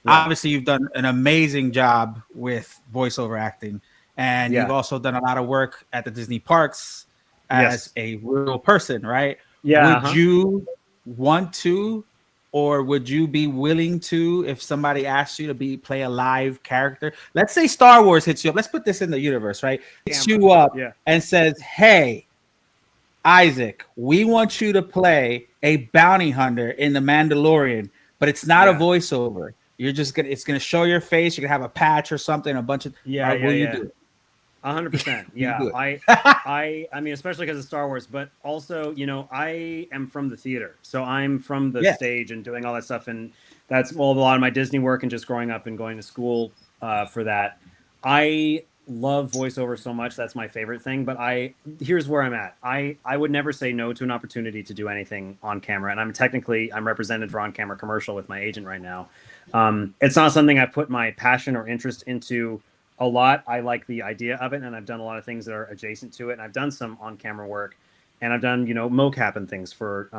obviously you've done an amazing job with voiceover acting, and you've also done a lot of work at the Disney parks as a real person, right? Yeah. Would you want to, or would you be willing to, if somebody asked you to play a live character? Let's say Star Wars hits you up. Let's put this in the universe, right? Hits you up and says, "Hey, Isaac, we want you to play a bounty hunter in The Mandalorian, but it's not a voiceover. You're just it's gonna show your face. You're gonna have a patch or something, a bunch of will you do it?" 100%. Yeah. I mean, especially because of Star Wars, but also, you know, I am from the theater, so I'm from the stage and doing all that stuff, and that's a lot of my Disney work and just growing up and going to school for that. I love voiceover so much. That's my favorite thing. But here's where I'm at. I would never say no to an opportunity to do anything on camera, and I'm represented for on camera commercial with my agent right now. It's not something I put my passion or interest into a lot. I like the idea of it, and I've done a lot of things that are adjacent to it, and I've done some on-camera work, and I've done, you know, mocap and things for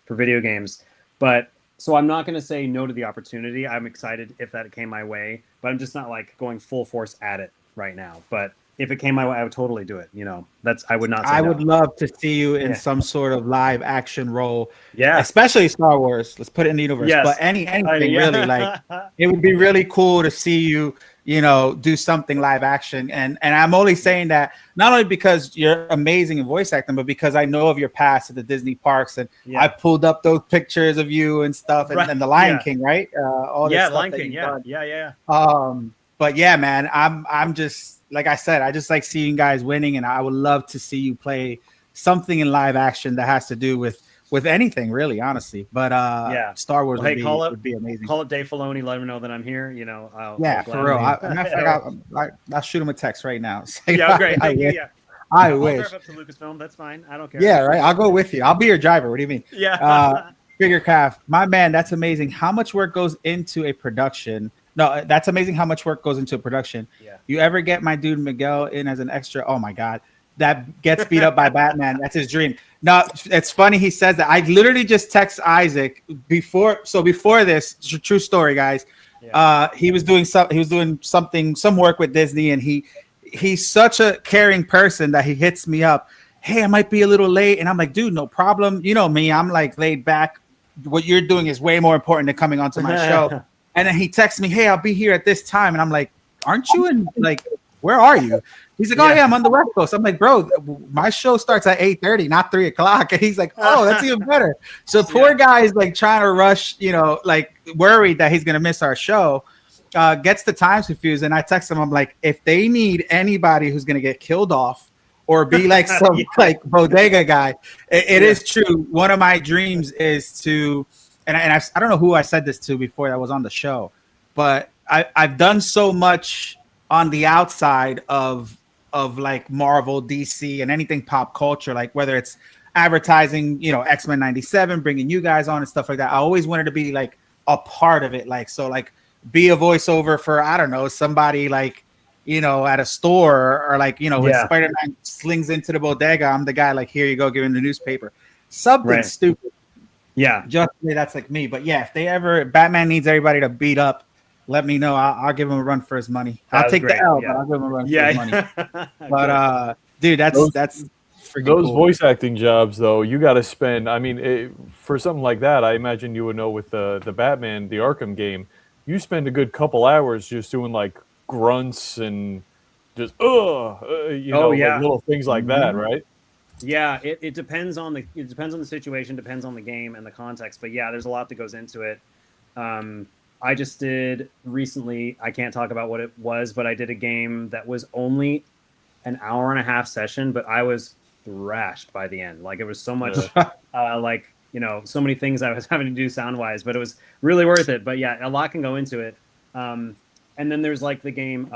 video games. But so I'm not going to say no to the opportunity. I'm excited if that came my way, but I'm just not like going full force at it right now. But if it came my way, I would totally do it. You know, I would not say I no. would love to see you in some sort of live action role. Yeah, especially Star Wars. Let's put it in the universe. But anything really, like, it would be really cool to see you, you know, do something live action. And I'm only saying that not only because you're amazing in voice acting, but because I know of your past at the Disney parks, and I pulled up those pictures of you and stuff, and the Lion King, right? All this stuff Lion that King, yeah. But yeah, man, I'm just, like I said, I just like seeing guys winning, and I would love to see you play something in live action that has to do with anything, really, honestly. But Star Wars would be amazing. Call up Dave Filoni, let him know that I'm here. You know, I'll for real. I'll shoot him a text right now. Great. Thank you. I I'll wish. drive up to Lucasfilm. That's fine. I don't care. Yeah, right. I'll go with you. I'll be your driver. What do you mean? Yeah. Figure Craft, my man. That's amazing. How much work goes into a production? No, that's amazing how much work goes into a production. Yeah. You ever get my dude Miguel in as an extra? Oh my God, that gets beat up by Batman. That's his dream. No, it's funny he says that. I literally just text Isaac before this. It's a true story, guys. Yeah. He was doing some work with Disney, and he's such a caring person that he hits me up. Hey, I might be a little late, and I'm like, dude, no problem. You know me, I'm like laid back. What you're doing is way more important than coming onto my show. And then he texts me, "Hey, I'll be here at this time." And I'm like, "Aren't you in, like, where are you?" He's like, "Oh yeah, I'm on the West Coast." I'm like, "Bro, my show starts at 8:30, not 3:00." And he's like, "Oh, that's even better." So poor guy is like trying to rush, you know, like worried that he's gonna miss our show. Gets the times confused, and I text him. I'm like, if they need anybody who's gonna get killed off or be like some like bodega guy, it is true. One of my dreams is to. And I don't know who I said this to before that was on the show, but I've done so much on the outside of like Marvel, DC, and anything pop culture, like whether it's advertising, you know, X-men97, bringing you guys on and stuff like that. I always wanted to be like a part of it, like be a voiceover for, I don't know, somebody like, you know, at a store, or like, you know, when Spider-Man slings into the bodega, I'm the guy like, here you go, give him the newspaper, something stupid. Yeah, just that's like me. But yeah, if Batman needs everybody to beat up, let me know. I'll give him a run for his money. I'll take the L, but I'll give him a run for his money. But dude, that's freaking those cool. Voice acting jobs, though, you got to spend. I mean, for something like that, I imagine you would know with the Batman, the Arkham game, you spend a good couple hours just doing like grunts and just like little things like that, right? Yeah, it depends on the situation, depends on the game and the context. But yeah, there's a lot that goes into it. I just did recently, I can't talk about what it was, but I did a game that was only an hour and a half session, but I was thrashed by the end. Like, it was so much, like, you know, so many things I was having to do sound wise, but it was really worth it. But yeah, a lot can go into it. And then there's like the game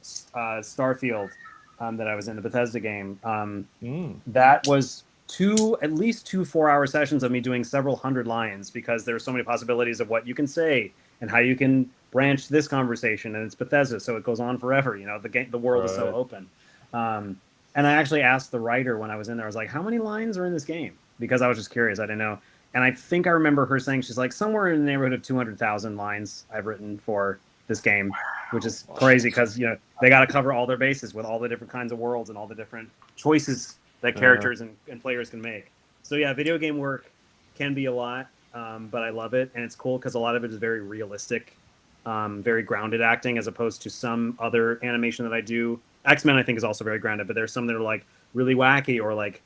Starfield. That I was in, the Bethesda game. That was at least two 4-hour sessions of me doing several hundred lines, because there are so many possibilities of what you can say and how you can branch this conversation. And it's Bethesda, so it goes on forever. You know, the world is so open. And I actually asked the writer when I was in there, I was like, how many lines are in this game? Because I was just curious. I didn't know. And I think I remember her saying she's like somewhere in the neighborhood of 200,000 lines I've written for this game, which is crazy because they got to cover all their bases with all the different kinds of worlds and all the different choices that characters and players can make. So yeah, video game work can be a lot, but I love it, and it's cool because a lot of it is very realistic, very grounded acting, as opposed to some other animation that I do. X-Men I think is also very grounded, but there's some that are like really wacky or like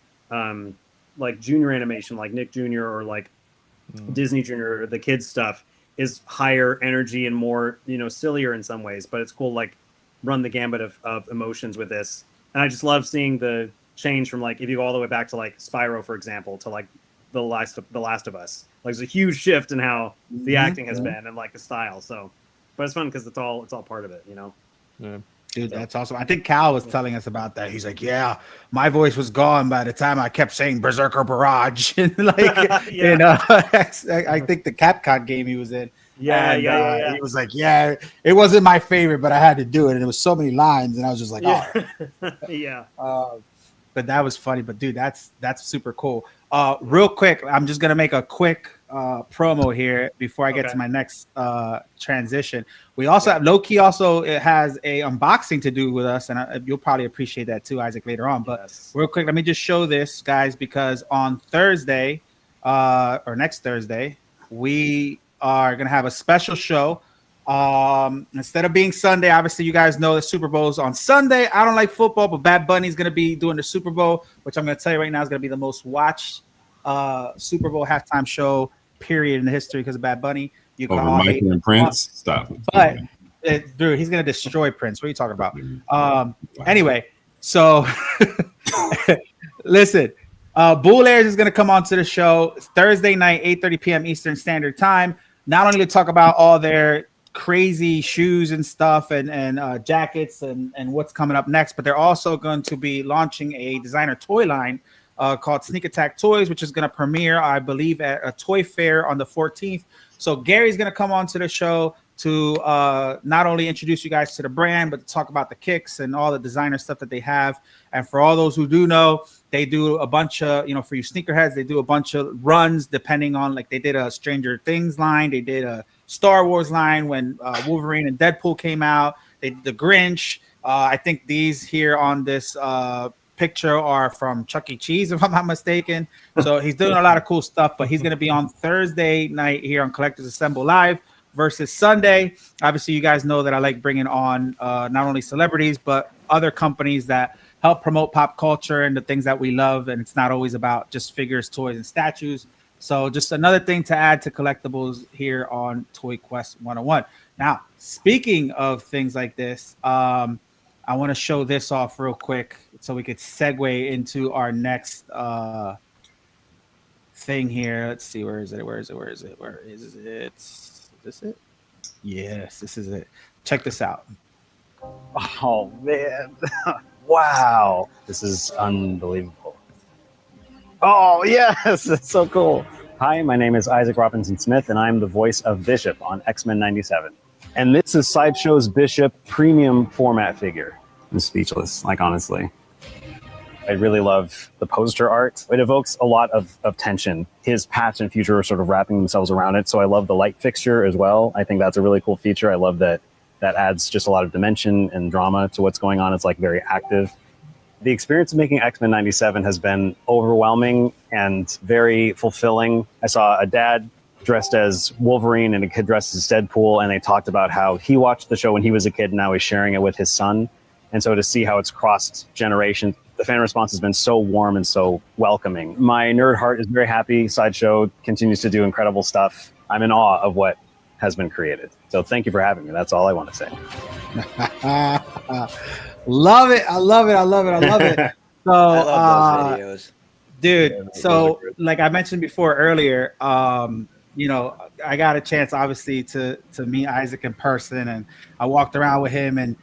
junior animation, like Nick Jr. or like Disney Jr. or the kids stuff is higher energy and more, sillier in some ways, but it's cool, like run the gambit of emotions with this. And I just love seeing the change from like, if you go all the way back to like Spyro, for example, to like the Last of Us, like there's a huge shift in how the acting has been and like the style. So, but it's fun because it's all part of it, Yeah. Dude, that's awesome. I think Cal was telling us about that. He's like, yeah, my voice was gone by the time I kept saying Berserker Barrage. And like, I think the Capcom game he was in. Yeah. He was like, yeah, it wasn't my favorite, but I had to do it. And it was so many lines. And I was just like, but that was funny. But dude, that's super cool. Real quick, I'm just going to make a quick promo here before I get to my next transition. We also have Loki. Also, it has a unboxing to do with us, and you'll probably appreciate that too, Isaac, later on. But real quick, let me just show this, guys, because on Thursday or next Thursday, we are gonna have a special show. Instead of being Sunday, obviously you guys know the Super Bowl's on Sunday. I don't like football, but Bad Bunny's gonna be doing the Super Bowl, which I'm gonna tell you right now is gonna be the most watched Super Bowl halftime show period in the history because of Bad Bunny. You can over Michael and Prince. Stop it. But dude, he's gonna destroy Prince. What are you talking about? Anyway, so listen, Bull Airs is gonna come on to the show Thursday night, 8:30 p.m. Eastern Standard Time. Not only to talk about all their crazy shoes and stuff and jackets and what's coming up next, but they're also going to be launching a designer toy line called Sneak Attack Toys, which is going to premiere, I believe, at a toy fair on the 14th. So Gary's going to come on to the show to not only introduce you guys to the brand, but to talk about the kicks and all the designer stuff that they have. And for all those who do know, they do a bunch of, for you sneakerheads, they do a bunch of runs depending on, like they did a Stranger Things line. They did a Star Wars line when Wolverine and Deadpool came out. They did the Grinch. I think these here on this picture are from Chuck E. Cheese, if I'm not mistaken. So he's doing a lot of cool stuff, but he's going to be on Thursday night here on Collectors Assemble Live versus Sunday. Obviously, you guys know that I like bringing on not only celebrities, but other companies that help promote pop culture and the things that we love. And it's not always about just figures, toys, and statues. So just another thing to add to collectibles here on ToyQuest101. Now, speaking of things like this, I want to show this off real quick so we could segue into our next thing here. Let's see. Where is it? Is this it? Yes, this is it. Check this out. Oh, man. Wow. This is unbelievable. Oh, yes. That's so cool. Hi, my name is Isaac Robinson Smith, and I'm the voice of Bishop on X-Men97. And this is Sideshow's Bishop premium format figure. I'm speechless, like, honestly. I really love the poster art. It evokes a lot of tension. His patch and future are sort of wrapping themselves around it. So I love the light fixture as well. I think that's a really cool feature. I love that adds just a lot of dimension and drama to what's going on. It's like very active. The experience of making X-Men97 has been overwhelming and very fulfilling. I saw a dad dressed as Wolverine and a kid dressed as Deadpool, and they talked about how he watched the show when he was a kid and now he's sharing it with his son. And so to see how it's crossed generations, the fan response has been so warm and so welcoming. My nerd heart is very happy. Sideshow continues to do incredible stuff. I'm in awe of what has been created. So thank you for having me. That's all I want to say. Love it. I love it. So, I love those videos. Dude, so like I mentioned before earlier, I got a chance obviously to meet Isaac in person, and I walked around with him and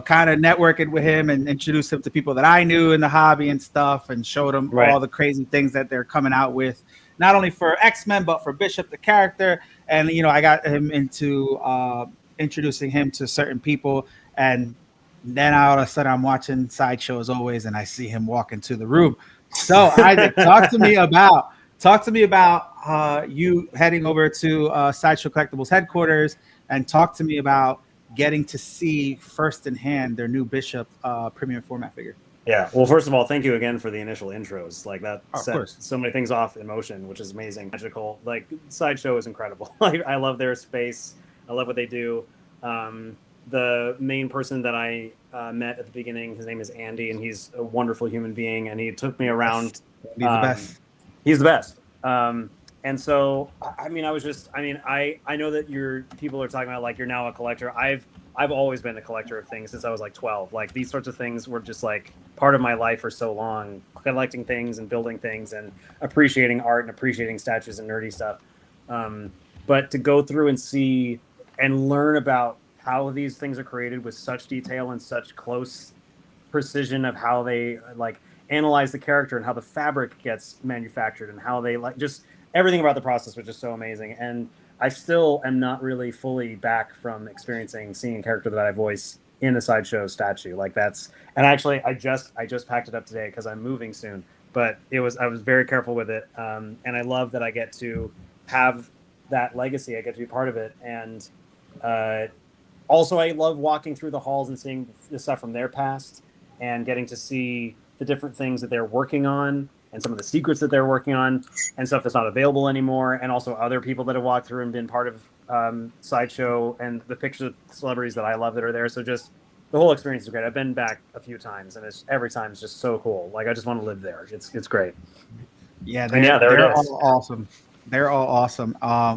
kind of networking with him and introduced him to people that I knew in the hobby and stuff, and showed him all the crazy things that they're coming out with, not only for X-Men, but for Bishop, the character. And, I got him into introducing him to certain people. And then all of a sudden I'm watching Sideshow as always, and I see him walk into the room. So Isaac, talk to me about talk to me about you heading over to Sideshow Collectibles headquarters, and talk to me about getting to see first in hand their new Bishop premium format figure. Yeah. Well, first of all, thank you again for the initial intros. Like that Of set course. so many things off in motion, which is amazing. Magical. Like Sideshow is incredible. Like I love their space. I love what they do. The main person that I met at the beginning, his name is Andy, and he's a wonderful human being. And he took me around. He's the best. He's the best. And so, I mean, I know that people are talking about like you're now a collector. I've always been a collector of things since I was like 12. Like these sorts of things were just like part of my life for so long, collecting things and building things and appreciating art and appreciating statues and nerdy stuff. But to go through and see and learn about how these things are created with such detail and such close precision of how they like analyze the character and how the fabric gets manufactured and how they like just everything about the process was just so amazing. And I still am not really fully back from seeing a character that I voice in a Sideshow statue. Like and actually I just packed it up today because I'm moving soon, but I was very careful with it. And I love that I get to have that legacy. I get to be part of it. And also I love walking through the halls and seeing the stuff from their past and getting to see the different things that they're working on and some of the secrets that they're working on and stuff that's not available anymore. And also other people that have walked through and been part of Sideshow and the pictures of celebrities that I love that are there. So just the whole experience is great. I've been back a few times and every time it's just so cool. Like I just want to live there. It's great. Yeah. They're all awesome. They're all awesome.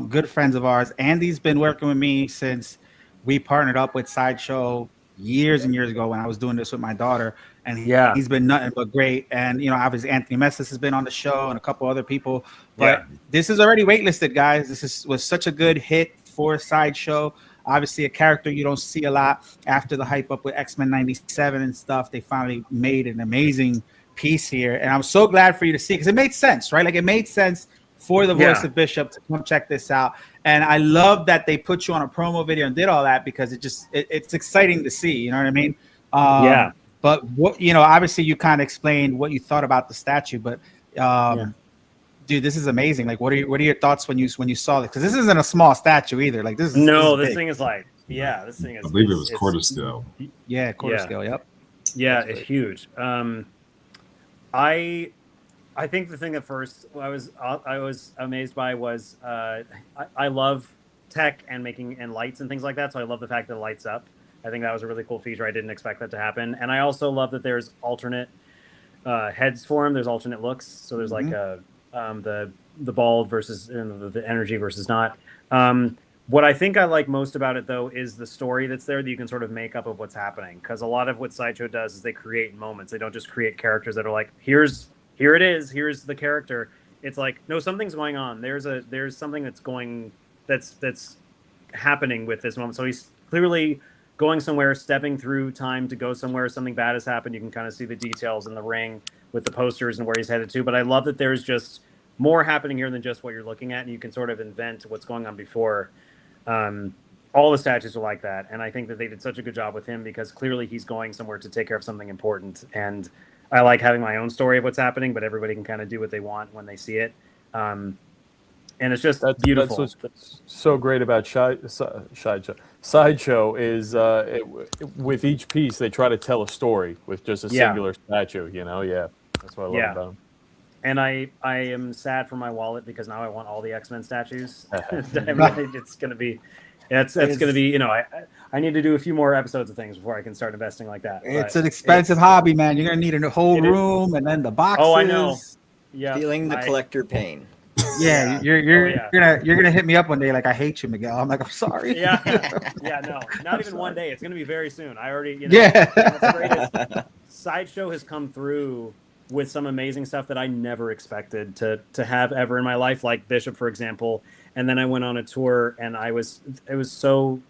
Good friends of ours. Andy's been working with me since we partnered up with Sideshow years and years ago when I was doing this with my daughter, and he's been nothing but great. And obviously Anthony Messis has been on the show and a couple other people, but this is already waitlisted, guys. This was such a good hit for Sideshow. Obviously a character you don't see a lot after the hype up with X-Men97 and stuff. They finally made an amazing piece here, and I'm so glad for you to see, because it made sense, right? Like it made sense for the voice of Bishop to come check this out. And I love that they put you on a promo video and did all that, because it's exciting to see, you know what I mean? But what, obviously you kind of explained what you thought about the statue, but dude, this is amazing. Like, what are your thoughts when you saw this? Because this isn't a small statue either. Like this thing is like, this thing is, I believe it was quarter scale. Yeah, quarter scale. Yep. Yeah, it's huge. I think the thing at first I was amazed by was I love tech and lights and things like that. So I love the fact that it lights up. I think that was a really cool feature. I didn't expect that to happen. And I also love that there's alternate heads for him. There's alternate looks. So there's like the bald versus the energy versus not. What I think I like most about it, though, is the story that's there that you can sort of make up of what's happening. Because a lot of what Sideshow does is they create moments. They don't just create characters that are like, here it is, here's the character. It's like, no, something's going on. There's something that's happening with this moment. So he's clearly going somewhere, stepping through time to go somewhere. Something bad has happened. You can kind of see the details in the ring with the posters and where he's headed to. But I love that there's just more happening here than just what you're looking at, and you can sort of invent what's going on before. All the statues are like that, and I think that they did such a good job with him, because clearly he's going somewhere to take care of something important. And I like having my own story of what's happening, but everybody can kind of do what they want when they see it. And it's just beautiful. That's what's so great about Sideshow is with each piece they try to tell a story with just a singular statue. That's what I love about them. And I am sad for my wallet, because now I want all the X-Men statues. It's gonna be. It's going to be, I need to do a few more episodes of things before I can start investing like that. It's an expensive hobby, man. You're going to need a whole room and then the boxes. Oh, I know. Yeah. Feeling the collector pain. Yeah, you're gonna hit me up one day like, I hate you, Miguel. I'm like, I'm sorry. Yeah, no, not even one day. It's going to be very soon. I already, Sideshow has come through with some amazing stuff that I never expected to have ever in my life, like Bishop, for example. And then I went on a tour, and I was so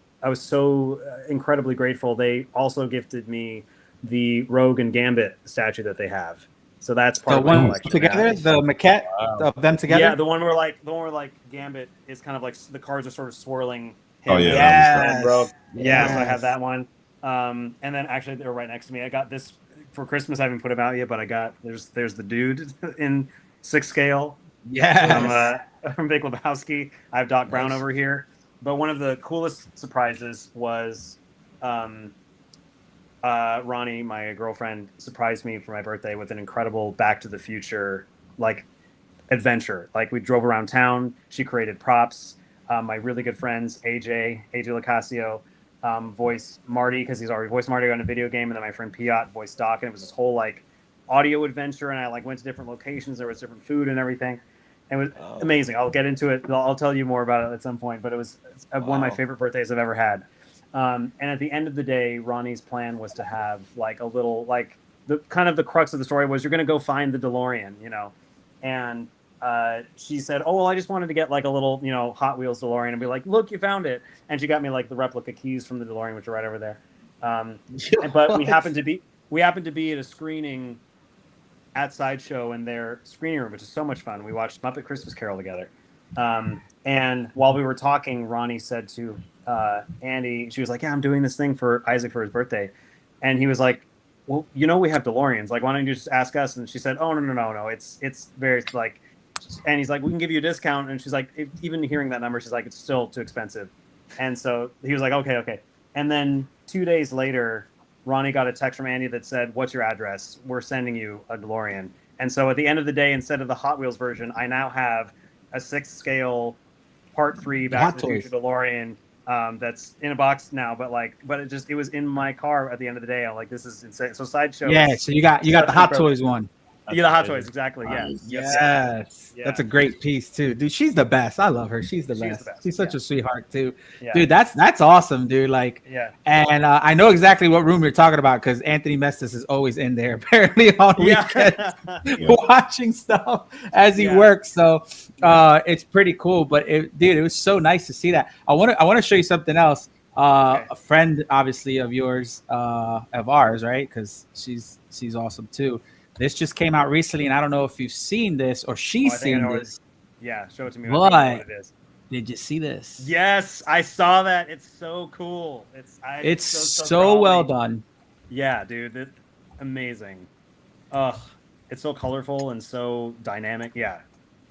incredibly grateful. They also gifted me the Rogue and Gambit statue that they have. So that's part of my collection. Together, the maquette of them together. Yeah, the one where Gambit is kind of like the cards are sort of swirling. Oh yeah, Rogue. Yeah, so I have that one. And then actually they're right next to me. I got this for Christmas. I haven't put them out yet, but I got there's the dude in 6 scale. Yes. From Big Lebowski. I have Doc Brown over here. But one of the coolest surprises was Ronnie, my girlfriend, surprised me for my birthday with an incredible Back to the Future adventure. Like, we drove around town. She created props. My really good friends, AJ Locasio, voiced Marty, because he's already voiced Marty on a video game, and then my friend Piot voiced Doc, and it was this whole audio adventure, and I went to different locations. There was different food and everything. It was amazing. I'll get into it. I'll tell you more about it at some point, but it was one of my favorite birthdays I've ever had. And at the end of the day, Ronnie's plan was to have a little, the kind of the crux of the story was, you're going to go find the DeLorean, and she said, oh, well, I just wanted to get a little, Hot Wheels DeLorean, and be like, look, you found it. And she got me the replica keys from the DeLorean, which are right over there. But we happened to be at a screening at Sideshow in their screening room, which is so much fun. We watched Muppet Christmas Carol together. And while we were talking, Ronnie said to Andy, she was like, yeah, I'm doing this thing for Isaac for his birthday. And he was like, well, we have DeLoreans. Why don't you just ask us? And she said, oh, no. It's very and he's like, we can give you a discount. And she's like, even hearing that number, she's like, it's still too expensive. And so he was like, okay. And then 2 days later, Ronnie got a text from Andy that said, what's your address? We're sending you a DeLorean. And so at the end of the day, instead of the Hot Wheels version, I now have a 6th scale Part 3 Back to the Future DeLorean that's in a box now. But it was in my car at the end of the day. I'm like, this is insane. So Sideshow. Yeah, so you got the Hot Toys one. Yeah, the Hot Toys, exactly. Yeah. Yes. Yeah. That's a great piece too, dude. She's the best. I love her. She's the best. She's such a sweetheart too, dude. That's awesome, dude. And I know exactly what room you're talking about, because Anthony Mestis is always in there apparently on weekends watching stuff as he works. So it's pretty cool. But it was so nice to see that. I want to show you something else. A friend, obviously, of yours, of ours, right? Because she's awesome too. This just came out recently, and I don't know if you've seen this or she's seen this. Yeah, show it to me. But what it is. Did you see this? Yes, I saw that. It's so cool. It's so well done. Yeah, dude, it's amazing. It's so colorful and so dynamic. Yeah,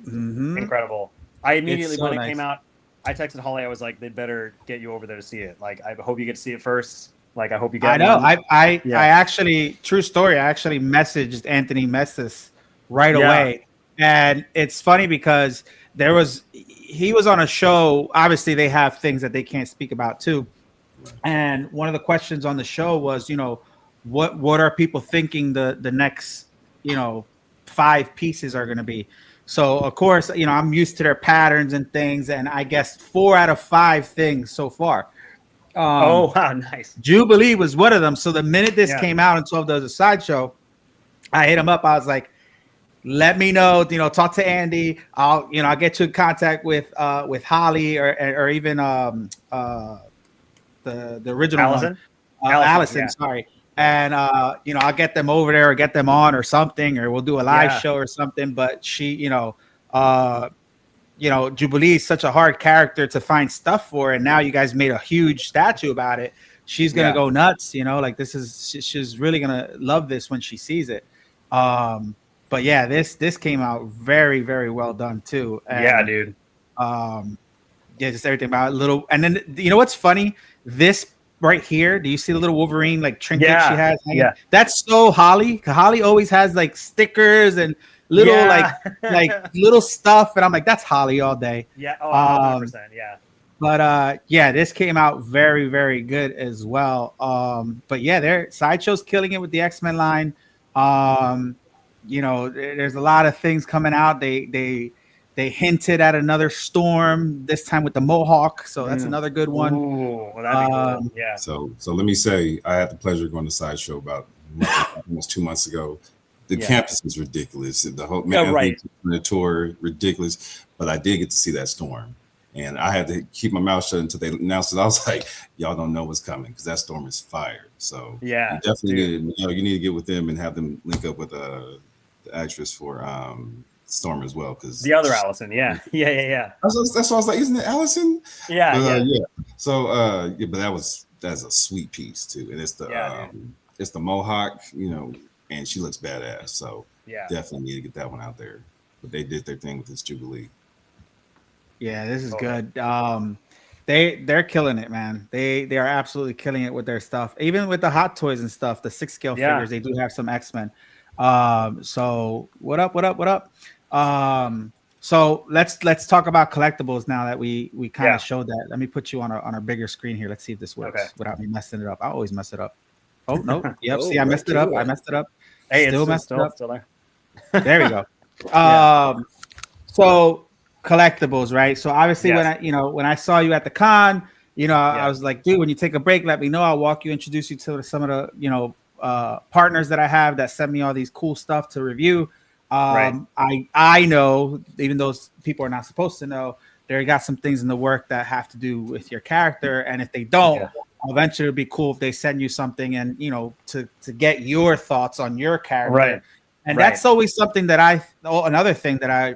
incredible. I immediately when it came out, I texted Holly. I was like, "They'd better get you over there to see it. I hope you get to see it first." I hope you get. I know. I actually, true story. I actually messaged Anthony Mestis right away, and it's funny because he was on a show. Obviously, they have things that they can't speak about too. And one of the questions on the show was, what are people thinking the next, 5 pieces are going to be? So of course, I'm used to their patterns and things, and I guessed 4 out of 5 things so far. Oh wow, nice. Jubilee was one of them. So the minute this came out and 12 does a Sideshow, I hit him up. I was like, let me know, talk to Andy. I'll get you in contact with Holly or even the original Allison. Allison, sorry. And I'll get them over there or get them on or something, or we'll do a live show or something. But she, Jubilee is such a hard character to find stuff for, and now you guys made a huge statue about it. She's gonna go nuts, she's really gonna love this when she sees it. But yeah, this came out very, very well done too. And, dude. Just everything about little. And then what's funny? This right here, do you see the little Wolverine trinket she has? Yeah, that's so Holly. Holly always has stickers and little little stuff, and I'm like, that's Holly all day. 100%. But this came out very, very good as well. But their Sideshow's killing it with the X-Men line. There's a lot of things coming out. They hinted at another Storm, this time with the Mohawk, so that's another good one. Ooh, well, that'd be cool. Yeah. So let me say, I had the pleasure of going to Sideshow about almost 2 months ago. The campus is ridiculous. The whole the tour ridiculous, but I did get to see that Storm, and I had to keep my mouth shut until they announced it. I was like, "Y'all don't know what's coming because that Storm is fire." So you definitely you need to get with them and have them link up with the actress for Storm as well, because the other Allison, That's what I was like, isn't it Allison? Yeah. So but that's a sweet piece too, and it's the Mohawk, and she looks badass. So definitely need to get that one out there. but they did their thing with this Jubilee. Yeah, this is good. They're killing it, man. They are absolutely killing it with their stuff. Even with the Hot Toys and stuff, the 6-scale figures, they do have some X-Men. So what up? So let's talk about collectibles now that we kind of showed that. Let me put you on a bigger screen here. Let's see if this works without me messing it up. I always mess it up. Oh no. Yep. See, I messed it up. Hey, still it's still there. There we go. So collectibles, right? So obviously when I saw you at the con, I was like, dude, when you take a break, let me know. I'll walk you, introduce you to some of the partners that I have that send me all these cool stuff to review. I know, even those people are not supposed to know, they got some things in the work that have to do with your character, and if they don't, eventually it'd be cool if they send you something and to get your thoughts on your character. And that's always something that another thing that I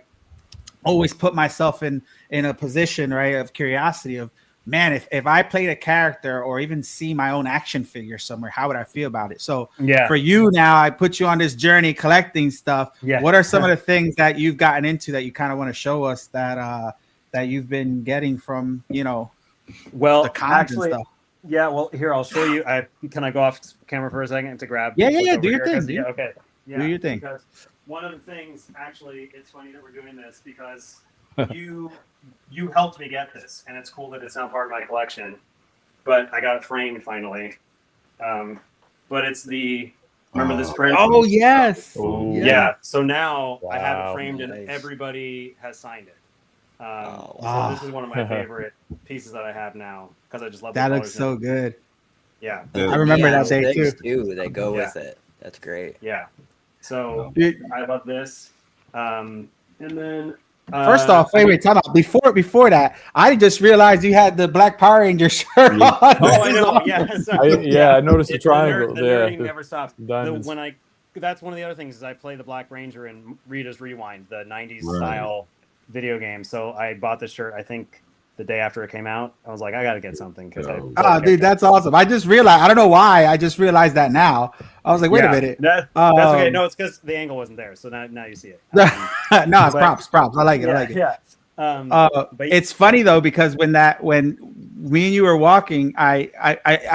always put myself in a position, right, of curiosity of, man, if I played a character or even see my own action figure somewhere, how would I feel about it? So for you now, I put you on this journey collecting stuff. What are some of the things that you've gotten into that you kind of want to show us that you've been getting from, the cons and stuff? Yeah, well, here, I'll show you. Can I go off camera for a second to grab? Yeah, do your thing. Okay. Yeah, do your thing. Because one of the things, actually, it's funny that we're doing this because you helped me get this, and it's cool that it's not part of my collection. But I got it framed finally. But it's remember this print? Oh yes. Yeah. So now I have it framed, and everybody has signed it. So this is one of my favorite pieces that I have now because I just love that. Looks so good. Yeah, I remember that day too. They go with it. That's great. Yeah. So I love this. And then first off, wait, time out. Before that, I just realized you had the Black Power Ranger shirt on. Oh, I know. Yeah, I noticed the triangle. The nerding never stops. That's one of the other things is I play the Black Ranger in Rita's Rewind, the 90s style video game. So I bought this shirt, I think, the day after it came out. I was like, I got to get something. Dude, that's awesome. I just realized, I don't know why, I just realized that now. I was like, wait a minute. That's okay. No, it's because the angle wasn't there. So now you see it. No, it's props. I like it. I like it. Yeah. It's funny though, because when me and you were walking, I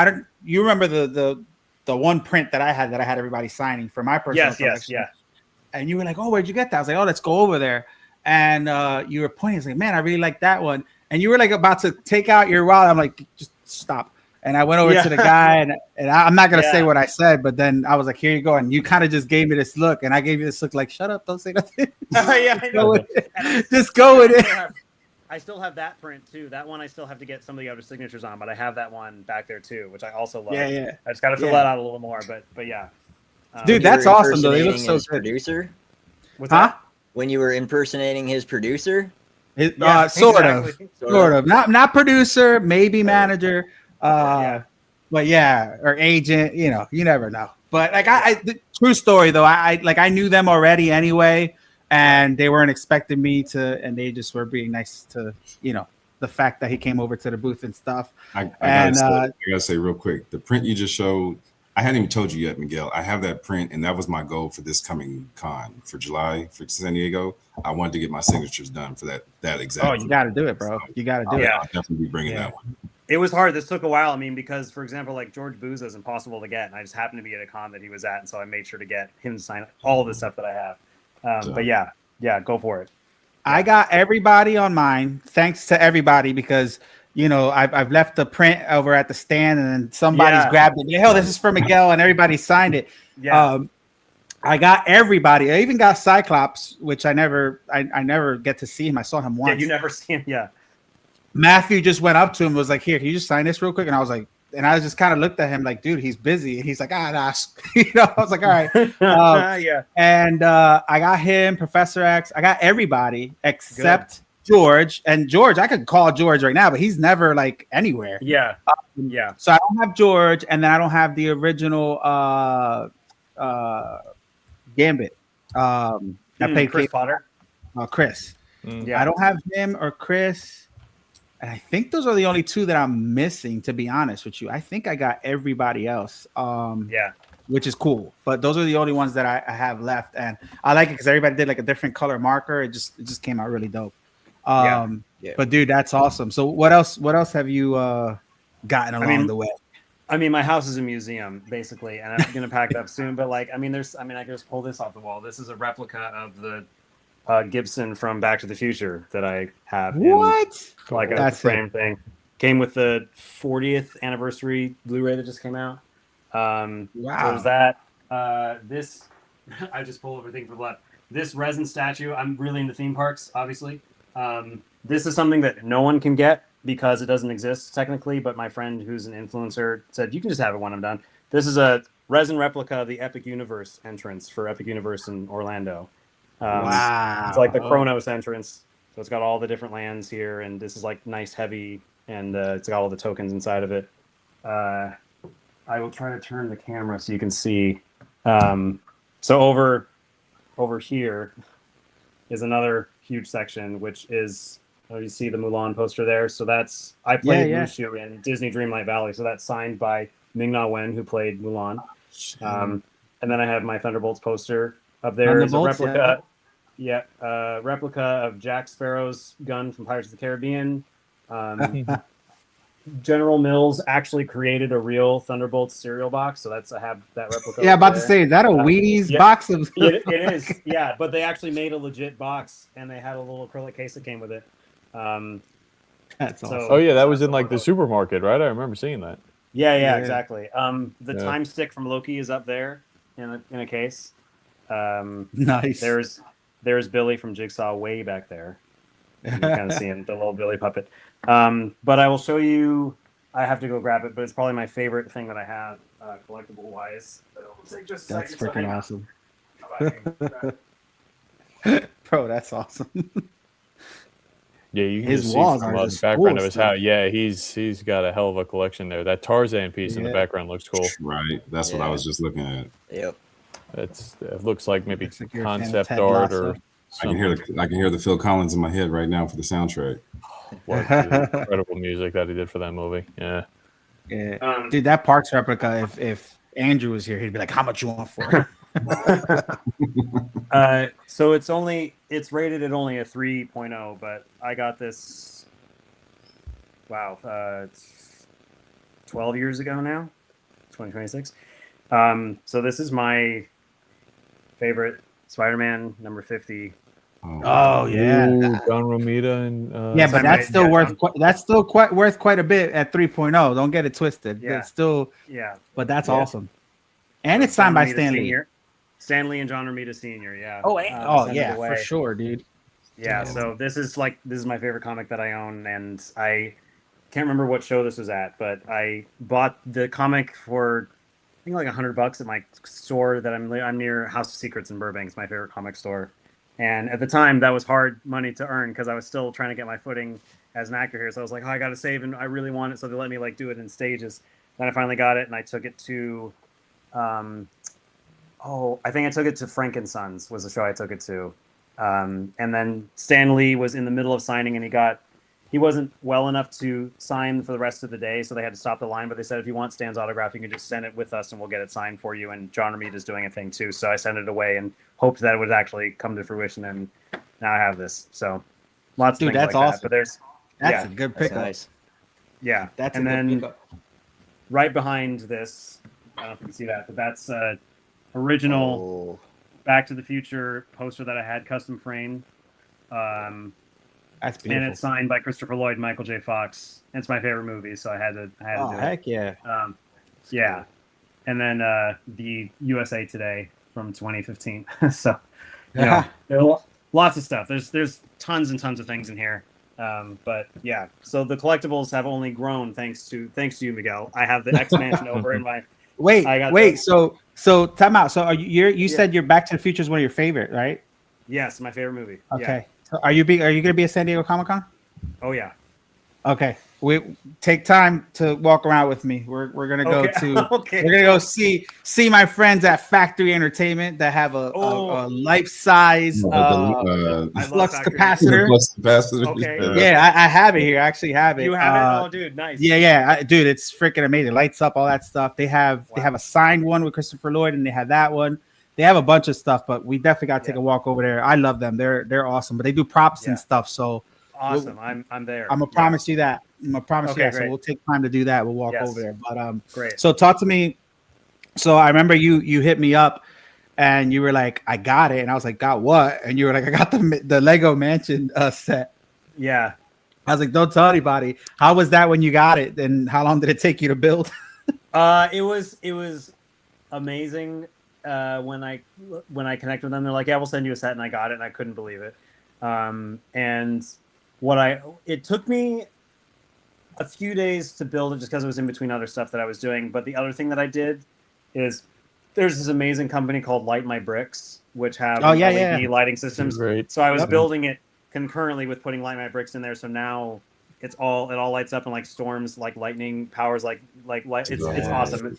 don't, you remember the one print that I had everybody signing for my personal collection. Yes. And you were like, oh, where'd you get that? I was like, oh, let's go over there. And you were pointing. I was like, man, I really like that one. And you were like about to take out your wallet. I'm like, just stop. And I went over to the guy, and I'm not gonna say what I said, but then I was like, here you go. And you kind of just gave me this look, and I gave you this look like, shut up, don't say nothing. I know. Just go with it. I still have that print too. That one I still have to get some of the other signatures on, but I have that one back there too, which I also love. Yeah. I just got to fill that out a little more, but yeah. Dude, that's awesome though. They look so good. Producer? What's that? When you were impersonating his producer? Sort of. Not producer, maybe manager. But or agent. You never know. But like the true story though, I knew them already anyway, and they weren't expecting me to, and they just were being nice to the fact that he came over to the booth and stuff. I gotta say real quick, the print you just showed, I hadn't even told you yet, Miguel. I have that print, and that was my goal for this coming con for July for San Diego. I wanted to get my signatures done for that exact. Oh, you got to do it, bro. You got to do it. I'll definitely be bringing that one. It was hard. This took a while. I mean, because for example, like George Booza is impossible to get, and I just happened to be at a con that he was at, and so I made sure to get him to sign all of the stuff that I have. But yeah, go for it. I got everybody on mine. Thanks to everybody because I've left the print over at the stand, and then somebody's grabbed it. Hell, this is for Miguel, and everybody signed it. Yeah. I got everybody. I even got Cyclops, which I never get to see him. I saw him once. Yeah, you never see him. Yeah. Matthew just went up to him and was like, here, can you just sign this real quick? And I was like, and I just kind of looked at him like, dude, he's busy. And he's like, nah. I was like, all right. Yeah. And I got him, Professor X. I got everybody except George. And George, I could call George right now, but he's never like anywhere. Yeah. So I don't have George, and then I don't have the original Gambit. I played Chris Potter. Chris. I don't have him or Chris. And I think those are the only two that I'm missing, to be honest with you. I think I got everybody else. which is cool. But those are the only ones that I have left, and I like it because everybody did like a different color marker. It just came out really dope. But dude, that's awesome. So what else have you gotten along the way? I mean, my house is a museum basically, and I'm gonna pack it up soon. But like, I can just pull this off the wall. This is a replica of the Gibson from Back to the Future that I have. What? Like a frame thing. Came with the 40th anniversary Blu-ray that just came out. Wow. So there's that. This, I just pull everything from left. This resin statue, I'm really into theme parks, obviously. This is something that no one can get because it doesn't exist technically, but my friend who's an influencer said, you can just have it when I'm done. This is a resin replica of the Epic Universe entrance for Epic Universe in Orlando. Wow. It's like the Chronos entrance. So it's got all the different lands here, and this is like nice, heavy, and it's got all the tokens inside of it. I will try to turn the camera so you can see. So over here is another huge section, which is, you see the Mulan poster there. So that's, I played Mushu in Disney Dreamlight Valley. So that's signed by Ming-Na Wen, who played Mulan. And then I have my Thunderbolts poster up there. Is a replica. Replica of Jack Sparrow's gun from Pirates of the Caribbean. General Mills actually created a real Thunderbolts cereal box, so I have that replica. Yeah, about to say, is that a Wheaties box of? it is, yeah. But they actually made a legit box, and they had a little acrylic case that came with it. That's awesome. Oh yeah, that was in like the supermarket, right? I remember seeing that. Yeah, exactly. The time stick from Loki is up there in a case. Nice. There's Billy from Jigsaw way back there. You can kind of see him, the little Billy puppet. But I will show you. I have to go grab it, but it's probably my favorite thing that I have, collectible wise. That's freaking awesome. Bro, that's awesome. Yeah, you can his just walls see from are the background of his stuff. house. Yeah, he's got a hell of a collection there. That Tarzan piece in the background looks cool. Right, that's what I was just looking at. Yep. It looks like maybe Looks like you're a concept fan of Ted art Lasso. or. I can hear the Phil Collins in my head right now for the soundtrack. What incredible music that he did for that movie. Yeah. Yeah. Dude, that Parks replica, if Andrew was here, he'd be like, how much you want for it? So it's rated at only a 3.0, but I got this, it's 12 years ago now, 2026. So this is my favorite Spider-Man number 50. Oh yeah, John Romita and but that's still worth quite a bit at 3.0. Don't get it twisted. Yeah. It's still but that's awesome. And it's signed by Stan Lee. Stan Lee and John Romita Sr. Yeah. For sure, dude. Yeah. So this is my favorite comic that I own, and I can't remember what show this was at, but I bought the comic for I think like $100 at my store that I'm near House of Secrets in Burbank. It's my favorite comic store. And at the time, that was hard money to earn because I was still trying to get my footing as an actor here. So I was like, I got to save, and I really want it. So they let me do it in stages. Then I finally got it, and I took it to, I think I took it to Frankensons was the show I took it to. And then Stan Lee was in the middle of signing, and he wasn't well enough to sign for the rest of the day, so they had to stop the line. But they said, if you want Stan's autograph, you can just send it with us, and we'll get it signed for you. And John Romita is doing a thing too, so I sent it away and hoped that it would actually come to fruition. And now I have this. So lots of things that's like awesome. that. But there's a good pickup. Nice. Yeah, that's and a good then pickup. Right behind this, I don't know if you can see that, but that's original Back to the Future poster that I had custom framed. That's beautiful. And it's signed by Christopher Lloyd and Michael J. Fox. And it's my favorite movie, so I had to do it. Heck yeah. Yeah. And then the USA Today from 2015. So, there are lots of stuff. There's tons and tons of things in here. But yeah, so the collectibles have only grown thanks to you, Miguel. I have the X Mansion over in my. So time out. So you said your Back to the Future is one of your favorite, right? Yes, my favorite movie. Okay. Yeah. So are you going to be at San Diego Comic-Con? Oh yeah. Okay. we take time to walk around with me. We're gonna go we're gonna go see my friends at Factory Entertainment that have a life size flux capacitor. Flux capacitor. Okay. Yeah, I have it here. I actually have it. You have it? Oh, dude, nice. Yeah. Dude, it's freaking amazing. It lights up, all that stuff. They have a signed one with Christopher Lloyd, and they have that one. They have a bunch of stuff, but we definitely got to take a walk over there. I love them. They're awesome, but they do props and stuff. So awesome. I'm there. I'm gonna promise you that. I'm gonna promise you that. Great. So we'll take time to do that. We'll walk over there. But great. So talk to me. So I remember you hit me up and you were like, I got it. And I was like, got what? And you were like, I got the Lego Mansion set. Yeah. I was like, don't tell anybody. How was that when you got it? And how long did it take you to build? It was amazing. When I connected with them, they're like, yeah, we'll send you a set, and I got it, and I couldn't believe it. And it took me a few days to build it just because it was in between other stuff that I was doing. But the other thing that I did is there's this amazing company called Light My Bricks, which have LED lighting systems. Great. So I was building it concurrently with putting Light My Bricks in there. So now it all lights up and like storms, like lightning powers, like light. It's awesome.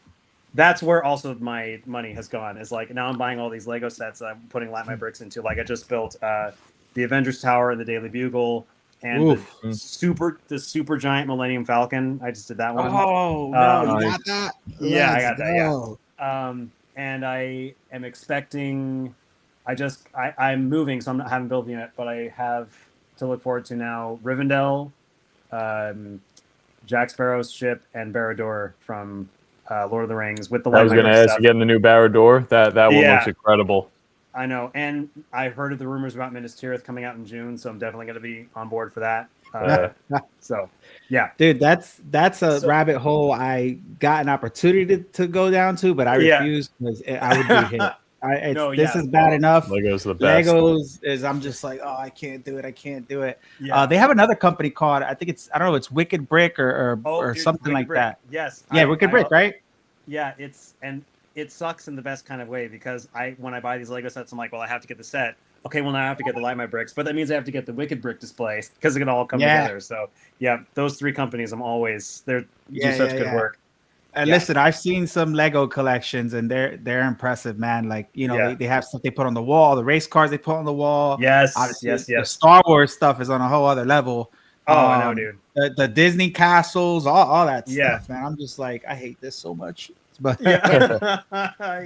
That's where also my money has gone. Is like now I'm buying all these Lego sets that I'm putting Light My Bricks into. Like I just built the Avengers Tower and the Daily Bugle and the super giant Millennium Falcon. I just did that one. Oh, no, you got that? Yeah, I got that. Yeah. And I am expecting. I'm moving, so I haven't built yet, but I have to look forward to now Rivendell, Jack Sparrow's ship, and Barad-dûr from Lord of the Rings with the. I was going to ask you getting the new Barad-dûr. That one looks incredible. I know, and I heard of the rumors about Minas Tirith coming out in June, so I'm definitely going to be on board for that. So, yeah, dude, that's a rabbit hole I got an opportunity to go down to, but I refused because I would be hit. This is bad enough. Lego's the best. Legos is I'm just like, oh, I can't do it. Yeah. They have another company called I don't know, it's Wicked Brick or something like Brick. that. Yes. Yeah, Wicked Brick, right? Yeah, it sucks in the best kind of way because when I buy these Lego sets, I'm like, well, I have to get the set. Okay, well now I have to get the Light My Bricks, but that means I have to get the Wicked Brick display because it can all come together. So yeah, those three companies, do such good work. And listen, I've seen some Lego collections, and they're impressive, man. Like they have stuff they put on the wall, the race cars they put on the wall. Yes, obviously, yes. The Star Wars stuff is on a whole other level. Oh, I know, dude. The Disney castles, all that stuff, man. I'm just like, I hate this so much. But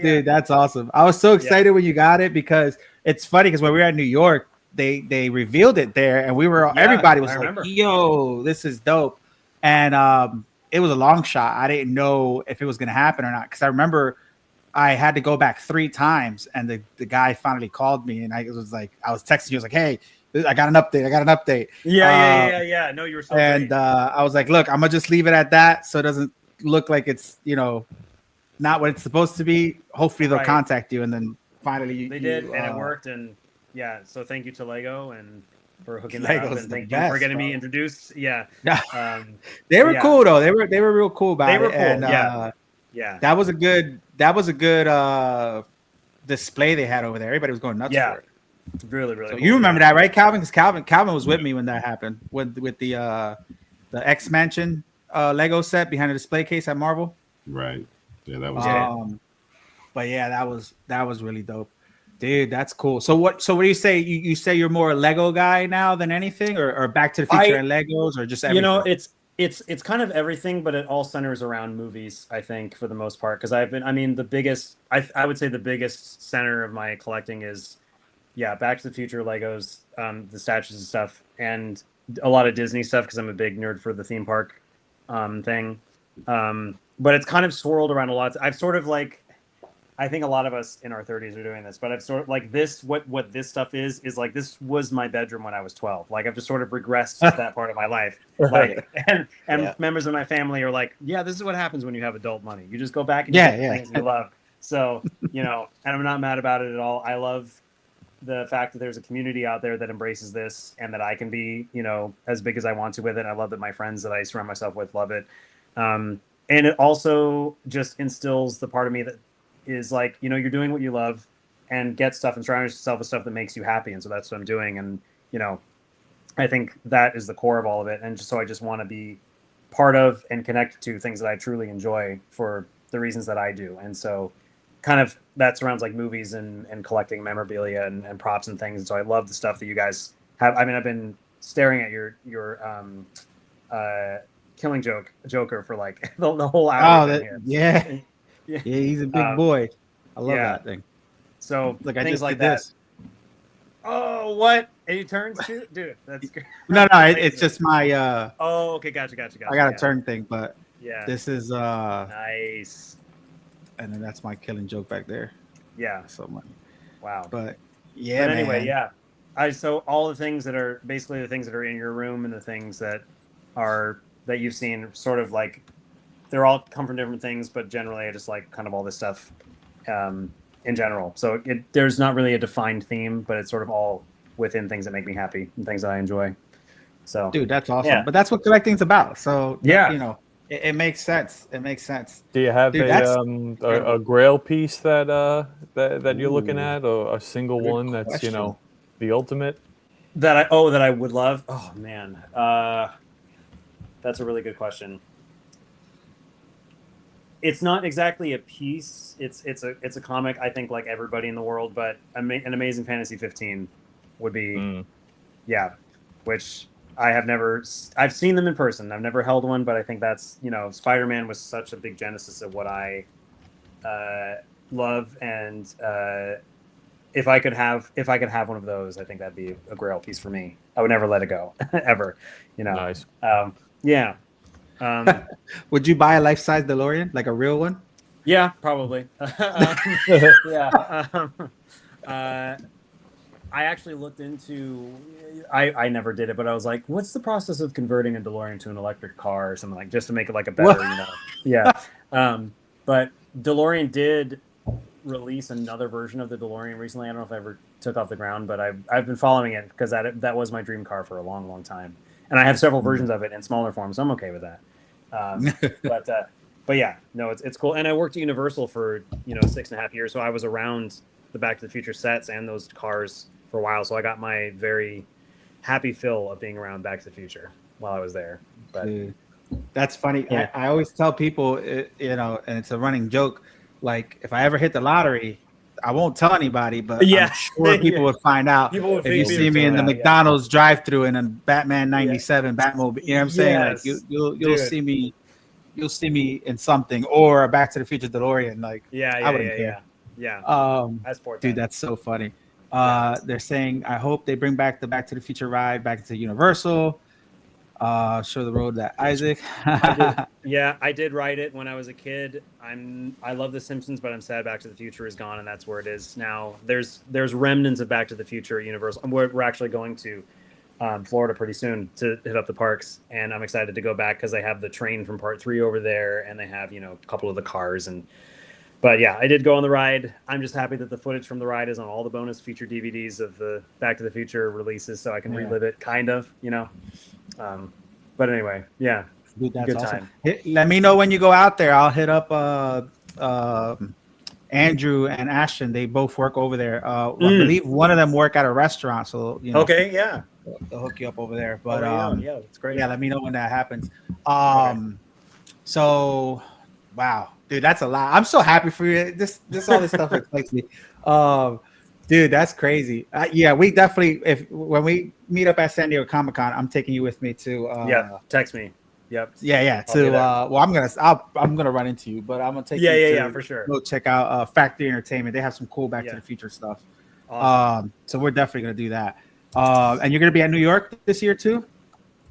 dude, that's awesome. I was so excited when you got it because it's funny because when we were at New York, they revealed it there, and everybody was like, "Yo, this is dope," and it was a long shot. I didn't know if it was going to happen or not because I remember I had to go back 3 times, and the guy finally called me, and I was texting you, I was like, "Hey, I got an update." Yeah. No, you were so and great. I was like, "Look, I'm gonna just leave it at that, so it doesn't look like it's not what it's supposed to be. Hopefully they'll contact you," and then finally they did, and it worked. And so thank you to Lego and for hooking that up, and thank you for getting me introduced. Yeah, they were cool though. They were real cool about it. They were cool. And, that was a good display they had over there. Everybody was going nuts for it. Really, really. So cool. you remember that, right, Calvin? Because Calvin was with me when that happened with the X-Mansion Lego set behind the display case at Marvel. Right. Yeah, that was but yeah, that was really dope. Dude, that's cool. So what do you say? You say you're more a Lego guy now than anything, or Back to the Future and Legos, or just everything? It's kind of everything, but it all centers around movies, I think, for the most part. Because I would say the biggest center of my collecting is Back to the Future, Legos, the statues and stuff, and a lot of Disney stuff because I'm a big nerd for the theme park thing. But it's kind of swirled around a lot. I've sort of like, I think a lot of us in our 30s are doing this, but I've sort of like this, what this stuff is like, this was my bedroom when I was 12. Like I've just sort of regressed to that part of my life. Like, and members of my family are like, yeah, this is what happens when you have adult money. You just go back and get the things you love. So, and I'm not mad about it at all. I love the fact that there's a community out there that embraces this and that I can be, as big as I want to with it. I love that my friends that I surround myself with love it. And it also just instills the part of me that is like, you're doing what you love and get stuff and surround yourself with stuff that makes you happy. And so that's what I'm doing. And, I think that is the core of all of it. And so I just want to be part of and connected to things that I truly enjoy for the reasons that I do. And so kind of that surrounds like movies and collecting memorabilia and props and things. And so I love the stuff that you guys have. I mean, I've been staring at your Killing Joker for like the whole hour. Oh, yeah. Yeah, he's a big boy. I love that thing. So like I things just like did that. This. Oh, what? And he turns to dude. That's great. No, it's just my. Oh, okay, gotcha. I got a turn thing, but yeah, this is nice. And then that's my Killing Joke back there. Yeah, so much. Wow. But yeah, but anyway, man. yeah. So all the things that are basically the things that are in your room and the things that you've seen, sort of like they're all come from different things, but generally I just like kind of all this stuff in general. So there's not really a defined theme, but it's sort of all within things that make me happy and things that I enjoy. So dude, that's awesome. Yeah. But that's what collecting's about. So yeah, you know, it makes sense. It makes sense. Do you have a grail piece that you're looking at, or a single one that's question. You know, the ultimate? That I would love. Oh man, that's a really good question. It's not exactly a piece. It's a comic. I think like everybody in the world, but an Amazing Fantasy 15 would be, which I have never. I've seen them in person. I've never held one, but I think that's Spider-Man was such a big genesis of what I love, and if I could have one of those, I think that'd be a grail piece for me. I would never let it go ever. Nice. Yeah. Would you buy a life-size DeLorean, like a real one? Yeah, probably. I actually looked into. I never did it, but I was like, "What's the process of converting a DeLorean to an electric car or something like just to make it like a better, Yeah. But DeLorean did release another version of the DeLorean recently. I don't know if I ever took off the ground, but I've been following it because that was my dream car for a long, long time, and I have several versions of it in smaller form, so I'm okay with that. But yeah, no, it's cool. And I worked at Universal for 6.5 years, so I was around the Back to the Future sets and those cars for a while. So I got my very happy fill of being around Back to the Future while I was there. But dude, that's funny. Yeah. I always tell people, and it's a running joke. Like if I ever hit the lottery, I won't tell anybody, but I'm sure people would find out if you see me in the McDonald's drive-thru in a Batman 97 Batmobile. You know what I'm saying? Like you'll see me. You'll see me in something or a Back to the Future DeLorean. Like I wouldn't care. Dude, that's so funny. They're saying, I hope they bring back the Back to the Future ride back to Universal. Show the road that Isaac. I did ride it when I was a kid. I love The Simpsons, but I'm sad Back to the Future is gone, and that's where it is now. There's remnants of Back to the Future at Universal. We're actually going to Florida pretty soon to hit up the parks, and I'm excited to go back because they have the train from Part 3 over there, and they have a couple of the cars. But yeah, I did go on the ride. I'm just happy that the footage from the ride is on all the bonus feature DVDs of the Back to the Future releases, so I can relive it, kind of. But anyway, yeah, dude, that's good awesome. time. Let me know when you go out there. I'll hit up Andrew and Ashton. They both work over there. I believe one of them work at a restaurant, so okay, yeah, they'll hook you up over there. But yeah, that's great. Yeah, let me know when that happens. So wow, dude, that's a lot. I'm so happy for you. This all this stuff excites me. Dude, that's crazy. Yeah, we definitely, when we meet up at San Diego Comic-Con, I'm taking you with me to text me. Yep. Yeah. Well, I'm gonna run into you, but I'm gonna take you to for sure. Go check out Factory Entertainment. They have some cool Back to the Future stuff. Awesome. So we're definitely gonna do that. And you're gonna be at New York this year too?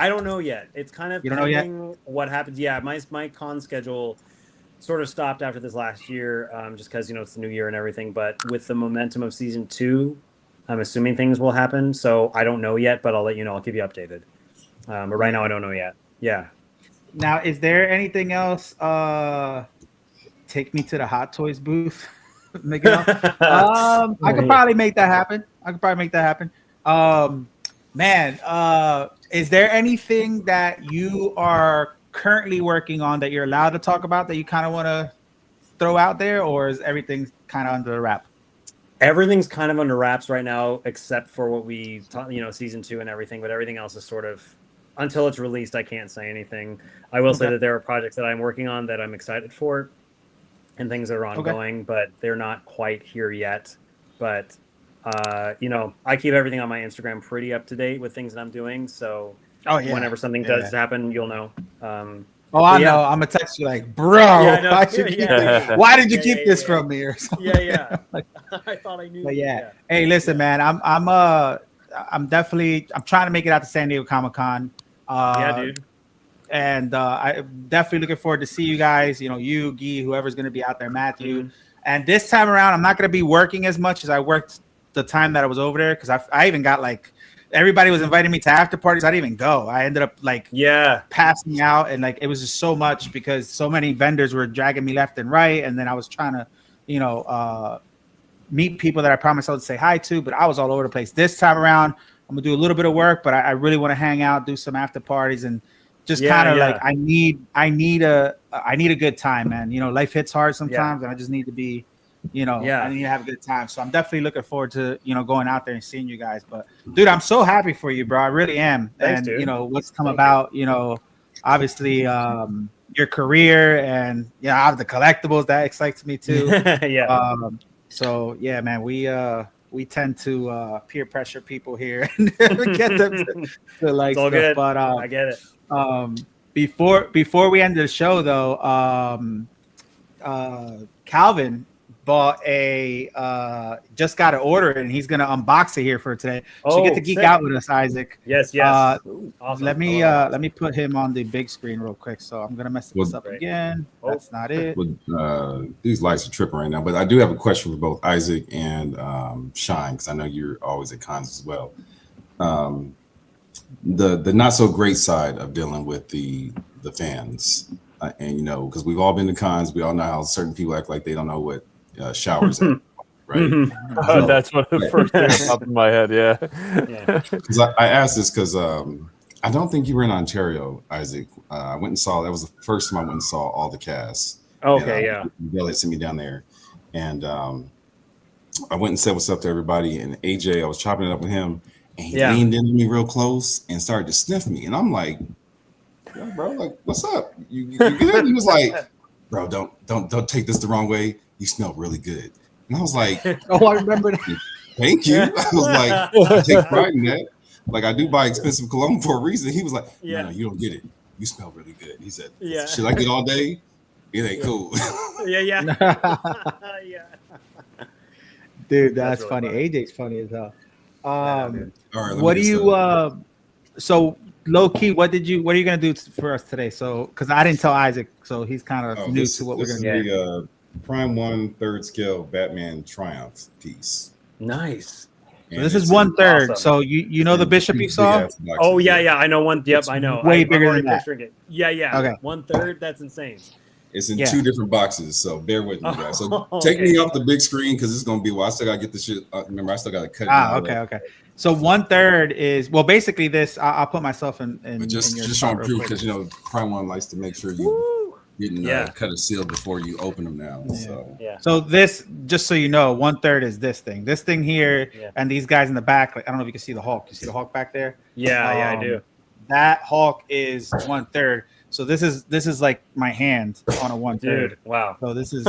I don't know yet. It's kind of you don't know yet what happens. Yeah, my con schedule sort of stopped after this last year, just because it's the new year and everything. But with the momentum of season 2, I'm assuming things will happen. So I don't know yet, but I'll let you know. I'll keep you updated. But right now, I don't know yet. Yeah. Now, is there anything else? Take me to the Hot Toys booth. I could probably make that happen. Man, is there anything that you are currently working on that you're allowed to talk about that you kind of want to throw out there, or is everything kind of under the wrap? Everything's kind of under wraps right now, except for what we season 2 and everything, but everything else is sort of until it's released, I can't say anything. I will say that there are projects that I'm working on that I'm excited for, and things that are ongoing, but they're not quite here yet. But you know, I keep everything on my Instagram pretty up to date with things that I'm doing. So whenever something does happen, you'll know. I know. I'm gonna text you like, bro, why did you keep this from me or something? Like, I thought I knew. But hey, listen, man, I'm trying to make it out to San Diego Comic-Con. Dude. And I'm definitely looking forward to see you guys. You know, you, Guy, whoever's gonna be out there, Matthew. And this time around, I'm not gonna be working as much as I worked the time that I was over there, because I even got like, everybody was inviting me to after parties. I didn't even go. I ended up like passing out, and like it was just so much because so many vendors were dragging me left and right, and then I was trying to, you know, meet people that I promised I would say hi to, but I was all over the place. This time around, I'm gonna do a little bit of work, but I really want to hang out, do some after parties, and just kind of like I need a good time, man. You know, life hits hard sometimes, and I just need to be. You know, I need to have a good time. So I'm definitely looking forward to, you know, going out there and seeing you guys. But dude, I'm so happy for you, bro. I really am. Thanks, and dude. You know, what's come about, you know, obviously your career, and you know, I have the collectibles that excites me too. So yeah, man, we tend to peer pressure people here and get them to like it's all stuff. good. But I get it. Before we end the show though, Calvin bought just got an order, and he's gonna unbox it here for today. So you get to geek out with us, Isaac. Yes. Awesome. Let me put him on the big screen real quick. So I'm gonna mess this up again. That's not it. These lights are tripping right now, but I do have a question for both Isaac and Shine, because I know you're always at cons as well. The not so great side of dealing with the fans, and you know, because we've all been to cons, we all know how certain people act like they don't know what showers are, right? So, that's what the first thing that popped in my head. Because I asked this because I don't think you were in Ontario, Isaac. I went and saw, that was the first time I went and saw all the cast. Bill had sent me down there, and I went and said what's up to everybody. And AJ, I was chopping it up with him, and he leaned into me real close and started to sniff me, and I'm like, yo, bro, like, what's up? You good? He was like, bro, don't take this the wrong way. You smell really good. And I was like, oh, I remember that. Thank you. I was like, I take pride in that. Like, I do buy expensive cologne for a reason. He was like, no, you don't get it. You smell really good. He said, shit I get all day, it ain't cool. Dude, that's really funny. AJ's funny as hell. All right, what do you so low key, what are you gonna do for us today? So because I didn't tell Isaac, so he's kind of new to what we're gonna do. Prime 1 3rd scale Batman Triumph piece. Nice. So this is 1/3. Awesome. So you know the Bishop you saw? Oh yeah, I know one. Yep, I know. Way bigger than that. It. Yeah. Okay. 1/3. That's insane. It's in 2 different boxes, so bear with me, guys. So take me off the big screen because it's gonna be. Well, I still gotta get the shit. Remember, I still gotta cut. Okay. So 1/3 is basically this. I'll put myself in. But just showing proof because you know Prime 1 likes to make sure you didn't cut a seal before you open them now. So this, just so you know, 1/3 is this thing. This thing here, and these guys in the back. Like, I don't know if you can see the Hulk. You see the Hulk back there? Yeah, I do. That Hulk is 1/3. So this is like my hand on a 1/3. Dude, wow. So this is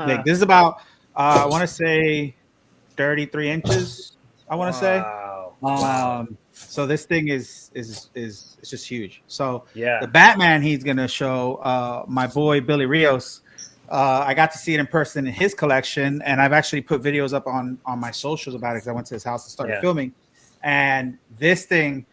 big. This is about I want to say 33 inches. I want to say. Wow. So this thing is just huge. So the Batman he's gonna show my boy Billy Rios. I got to see it in person in his collection, and I've actually put videos up on my socials about it because I went to his house and started filming. And this thing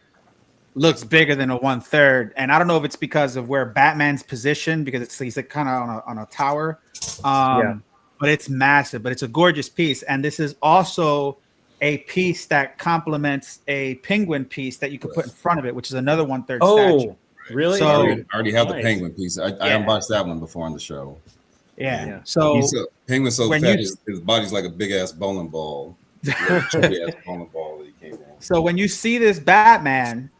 looks bigger than a 1/3, and I don't know if it's because of where Batman's positioned, because he's like kind of on a tower. But it's massive, but it's a gorgeous piece, and this is also a piece that complements a penguin piece that you could put in front of it, which is another 1/3 statue. Really? So I already have the penguin piece. I unboxed that one before on the show. Yeah. So penguin's so fat, his body's like a big ass bowling ball. So when you see this Batman,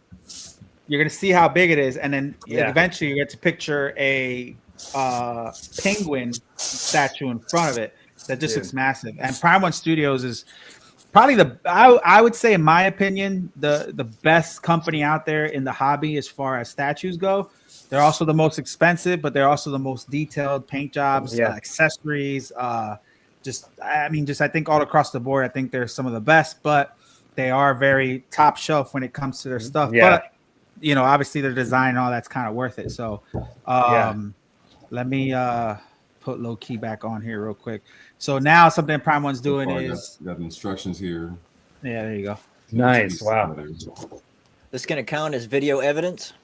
you're gonna see how big it is, and then eventually you get to picture a penguin statue in front of it that just looks massive. And Prime 1 Studios is probably I would say, in my opinion, the best company out there in the hobby as far as statues go. They're also the most expensive, but they're also the most detailed paint jobs, accessories. I think all across the board, I think they're some of the best, but they are very top shelf when it comes to their stuff. But obviously their design and all that's kind of worth it. So let me put low key back on here real quick. So now something Prime One's doing is got the instructions here. Yeah, there you go. Nice. Wow. This gonna count as video evidence?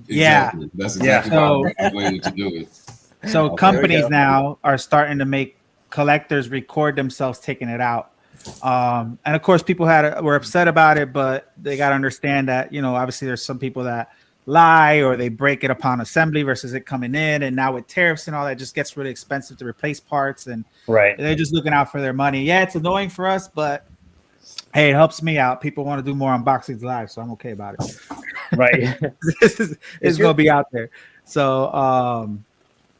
Exactly. Yeah, that's exactly the way to do it. So companies now are starting to make collectors record themselves taking it out. And of course, people were upset about it, but they got to understand that, obviously there's some people that lie or they break it upon assembly versus it coming in. And now with tariffs and all that, it just gets really expensive to replace parts. And they're just looking out for their money. Yeah, it's annoying for us, but hey, it helps me out. People want to do more unboxings live, so I'm okay about it. Right. It's going to be out there. So,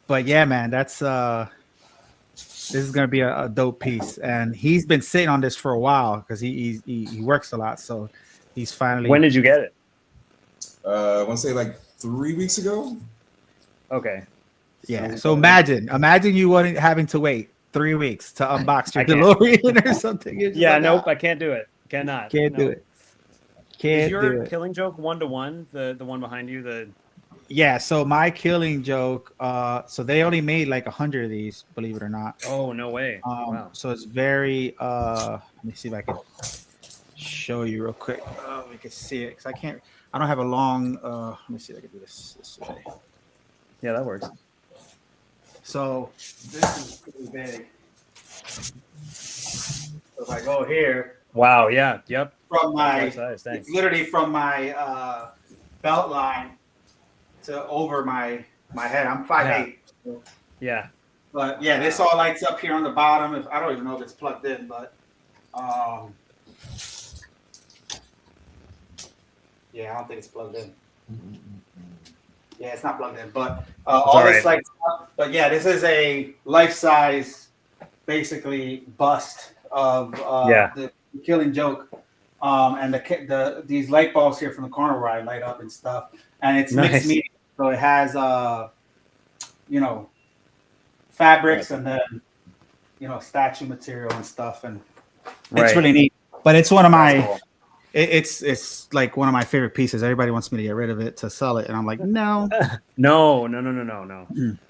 but yeah, man, this is going to be a dope piece. And he's been sitting on this for a while because he works a lot. So he's finally. When did you get it? I want to say like 3 weeks ago. Okay. Yeah. So imagine you having to wait 3 weeks to unbox your DeLorean or something. Yeah. Nope. I can't do it. Cannot. Can't do it. Is your Killing Joke 1-to-1? The one behind you? Yeah, so my Killing Joke, so they only made like 100 of these, believe it or not. Oh, no way. Wow. So it's very, let me see if I can show you real quick. We can see it, because I don't have a long, let me see if I can do this way. Yeah, that works. So this is pretty big. So if I go here. Wow, yeah, yep. From it's literally from my belt line to over my head. I'm 5'8". Yeah. But yeah, this all lights up here on the bottom. I don't even know if it's plugged in, but yeah, I don't think it's plugged in. Yeah, it's not plugged in, but all this lights up. But yeah, this is a life-size, basically bust of the Killing Joke. And these light bulbs here from the corner where I light up and stuff, and it's mixed media, so it has fabrics and then statue material and stuff, and it's really neat. But it's one of my it's like one of my favorite pieces. Everybody wants me to get rid of it to sell it, and I'm like, no. No.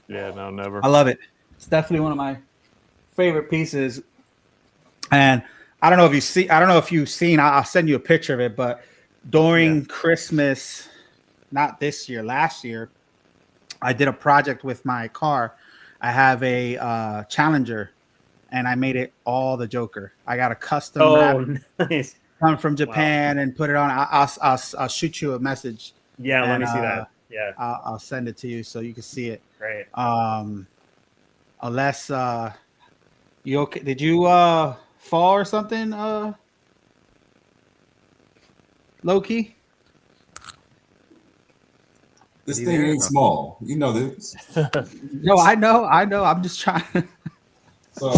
Yeah, no, never. I love it. It's definitely one of my favorite pieces, and I don't know if you've seen. I'll send you a picture of it. But during Christmas, not this year, last year, I did a project with my car. I have a Challenger, and I made it all the Joker. I got a custom wrap nice. Come from Japan and put it on. I'll shoot you a message. Yeah, let me see that. Yeah, I'll send it to you so you can see it. Great. Unless you okay? Did you fall or something, Loki? This thing ain't small. You know this. No, I know. I'm just trying. So,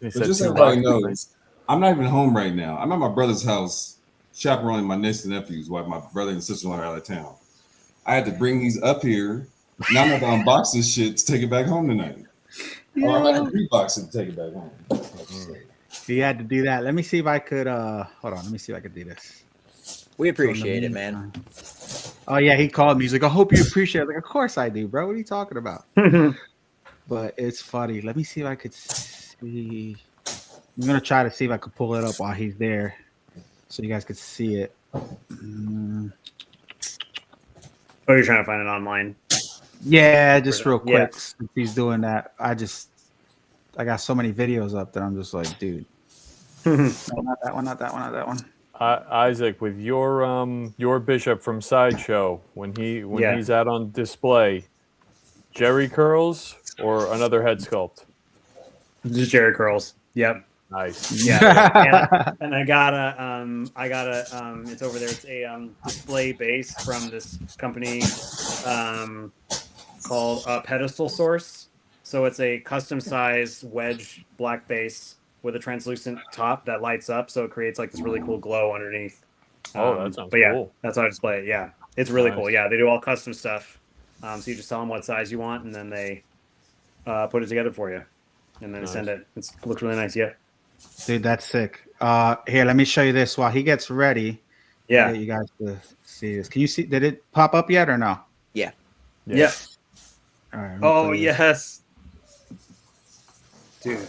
just so everybody knows, I'm not even home right now. I'm at my brother's house, chaperoning my niece and nephews while my brother and sister-in-law are out of town. I had to bring these up here. Now I'm going to unbox this shit to take it back home tonight. Yeah. Or I'm going to rebox it to take it back home. You had to do that. Let me see if I could hold on, let me see if I could do this. We appreciate it, man. Oh yeah, he called me. He's like, I hope you appreciate it. Like, of course I do, bro. What are you talking about? But it's funny. Let me see if I could see. I'm gonna try to see if I could pull it up while he's there, so you guys could see it. Oh, you're trying to find it online? Yeah, just real quick. Yeah. Since he's doing that, I got so many videos up that I'm just like, dude. No, not that one, not that one, not that one. Isaac, with your bishop from Sideshow, when he's out on display, Jerry curls or another head sculpt? Just Jerry curls. Yep. Nice. Yeah. and I got a it's over there. It's a display base from this company called Pedestal Source. So it's a custom size wedge black base with a translucent top that lights up, so it creates like this really cool glow underneath. Oh, that sounds but yeah, cool. that's how I display it. Yeah, it's really Nice. cool. Yeah, they do all custom stuff. So you just tell them what size you want, and then they put it together for you, and then they send it. It looks really nice. Yeah, Dude, that's sick. Here, let me show you this while he gets ready. yeah, Get you guys to see this. Can you see? Did it pop up yet or no? Yeah. yeah. All right. let me Oh play this. yes, dude.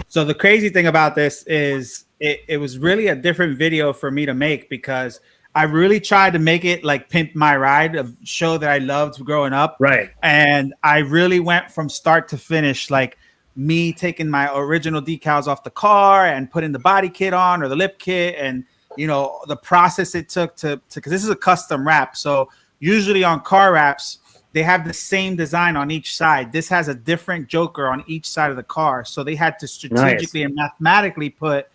So the crazy thing about this is it was really a different video for me to make because I really tried to make it like Pimp My Ride, a show that I loved growing up. Right. And I really went from start to finish, like me taking my original decals off the car and putting the body kit on or the lip kit, and you know the process it took to because this is a custom wrap. So usually on car wraps, they have the same design on each side. This has a different Joker on each side of the car. So they had to strategically and mathematically put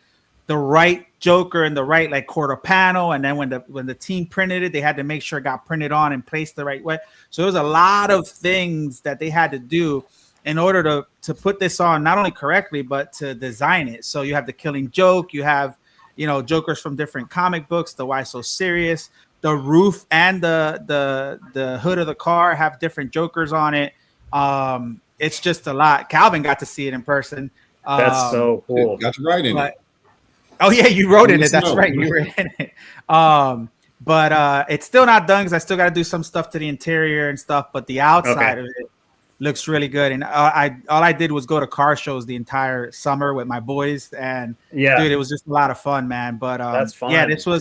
the right Joker in the right like quarter panel. And then when the team printed it, they had to make sure it got printed on and placed the right way. So there was a lot of things that they had to do in order to put this on not only correctly, but to design it. So you have the Killing Joke, you have, you know, Jokers from different comic books, the Why So Serious. The roof and the hood of the car have different Jokers on it. It's just a lot. Calvin got to see it in person. That's so cool. Got to write in it. Oh yeah, you wrote in it. That's right. You were in it. But it's still not done because I still got to do some stuff to the interior and stuff. But the outside of it looks really good. And all I did was go to car shows the entire summer with my boys, and dude, it was just a lot of fun, man. But that's fun. Yeah, this was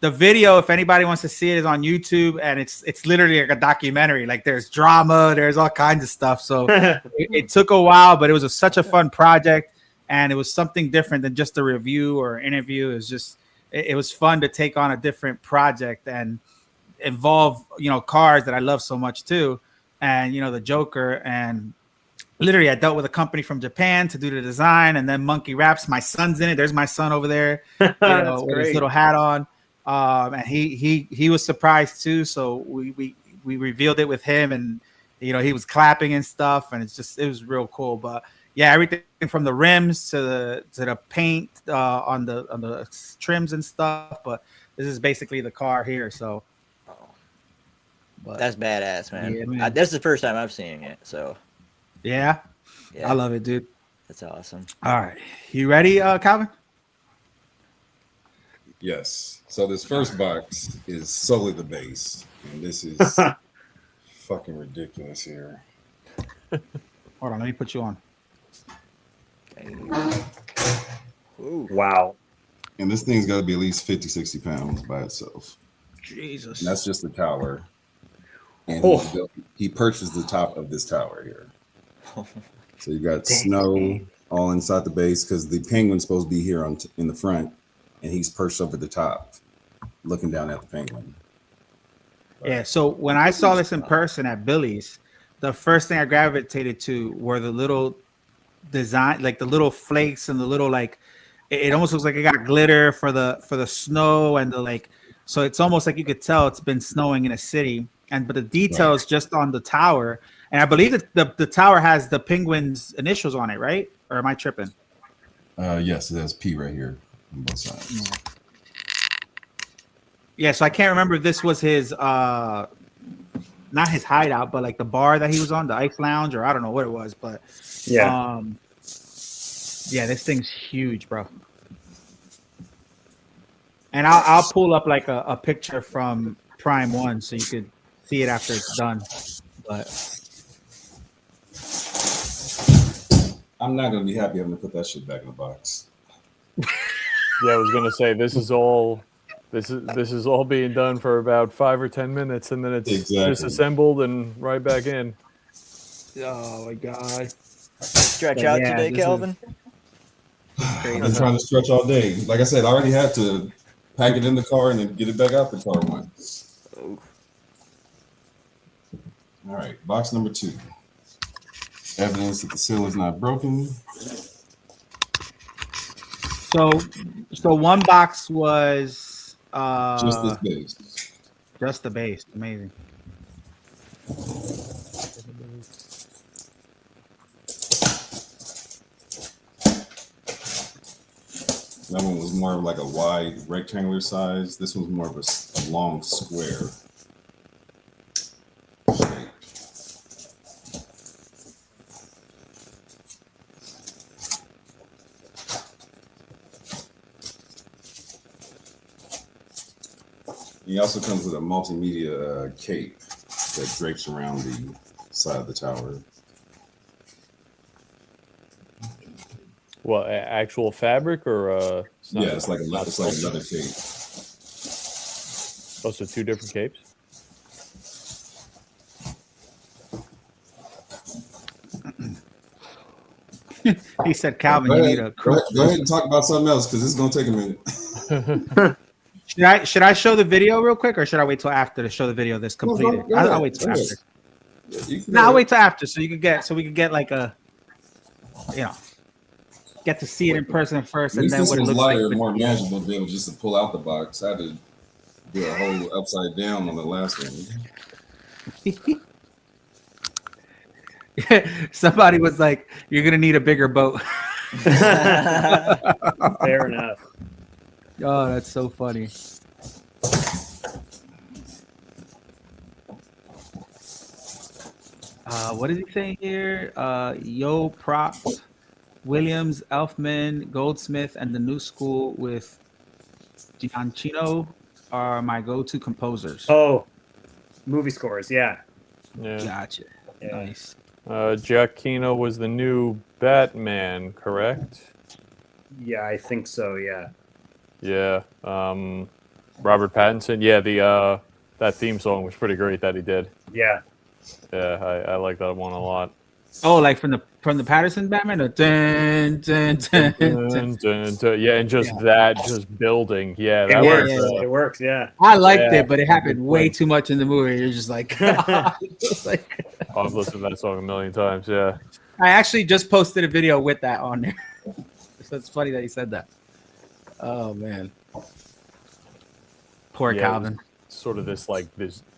the video. If anybody wants to see it, is on YouTube, and it's literally like a documentary. Like there's drama, there's all kinds of stuff. So it took a while, but it was such a fun project. And it was something different than just a review or interview. It was just, it was fun to take on a different project and involve, you know, cars that I love so much too. And, you know, the Joker. And literally I dealt with a company from Japan to do the design, and then Monkey Wraps. My son's in it. There's my son over there, you know, with his little hat on. And he was surprised too. So we revealed it with him, and, you know, he was clapping and stuff, and it was real cool. But yeah, everything from the rims to the paint on the trims and stuff. But this is basically the car here. So that's badass, man. Yeah, man. This is the first time I've seen it. So yeah, I love it, dude. That's awesome. All right, you ready, Calvin? Yes. So this first box is solely the base, and this is fucking ridiculous here. Hold on, let me put you on. Ooh. Wow. And this thing's got to be at least 50, 60 pounds by itself. Jesus. And that's just the tower. And he purchased the top of this tower here. So you got snow all inside the base because the penguin's supposed to be here in the front, and he's perched over the top, looking down at the penguin. Yeah, so when I saw this in person at Billy's, the first thing I gravitated to were the little design, like the little flakes and the little, like, it almost looks like it got glitter for the snow and the, like, so it's almost like you could tell it's been snowing in a city. But the details just on the tower, and I believe that the tower has the penguin's initials on it, right? Or am I tripping? Yes, it has P right here on both sides. Yeah, so I can't remember if this was his not his hideout, but like the bar that he was on, the Ice Lounge, or I don't know what it was, but yeah, this thing's huge, bro. And I'll pull up like a picture from Prime 1 so you could see it after it's done. But I'm not gonna be happy having to put that shit back in the box. Yeah, I was gonna say this is all being done for about 5 or 10 minutes, and then it's disassembled and right back in. Oh my god! Stretch out today, Calvin. I've been trying to stretch all day. Like I said, I already had to pack it in the car and then get it back out the car once. All right, box number 2. Evidence that the seal is not broken. So one box was Just this base. just the base. Amazing. That one was more of like a wide rectangular size. This one's more of a long square shape. He also comes with a multimedia cape that drapes around the side of the tower. What, actual fabric or it's not, Yeah, it's like a leather cape. Oh, so two different capes? He said, Calvin, you need a go ahead and talk about something else because it's gonna take a minute. Should I show the video real quick, or should I wait till after to show the video that's completed? I'll wait till after. No, I'll wait till after so we could get like a, get to see it in person first, and then what it looks lighter, like. more manageable to be able just to pull out the box. I had to do a whole upside down on the last one. Somebody was like, "You're gonna need a bigger boat." Fair enough. Oh, that's so funny. What is he saying here? Yo, props. Williams, Elfman, Goldsmith, and the New School with Giancino are my go-to composers. Oh, movie scores, yeah. Gotcha. Yeah. Nice. Giacchino was the new Batman, correct? Yeah, I think so, yeah. Yeah. Robert Pattinson. Yeah, that theme song was pretty great that he did. Yeah. Yeah, I like that one a lot. Oh, like from the Patterson Batman? Dun, dun, dun, dun. Yeah, and just that, just building. Yeah, that works. was, It works, yeah. I liked it, but it happened way too much in the movie. You're just like, just like I've listened to that song a million times. Yeah. I actually just posted a video with that on there. So it's funny that he said that. Oh man, poor Calvin. Sort of this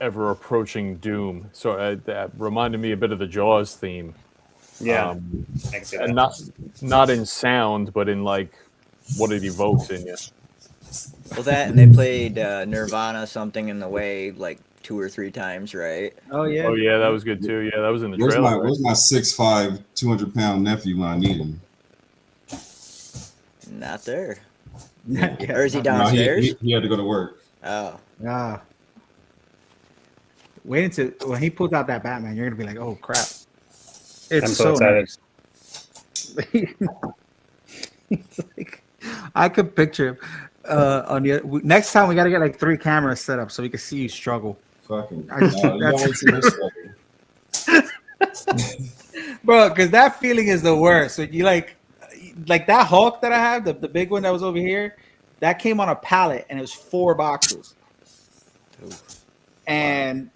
ever approaching doom. So that reminded me a bit of the Jaws theme. Yeah, and not in sound, but in like what it evokes in you. Well, that and they played Nirvana something in the way like 2 or 3 times, right? Oh yeah. Oh yeah, that was good too. Yeah, that was in the trailer. Where's my 6'5", 200-pound nephew when I need him? Not there. Yeah. Or is he downstairs? No, he had to go to work. Oh. Ah. Wait until when he pulls out that Batman, you're gonna be like, "Oh crap!" It's I'm so excited. Nice. It's like, I could picture him on the next time. We got to get like 3 cameras set up so we can see you struggle. Fucking, bro, because that feeling is the worst. So you like that Hulk that I have, the big one that was over here, that came on a pallet and it was 4 boxes. And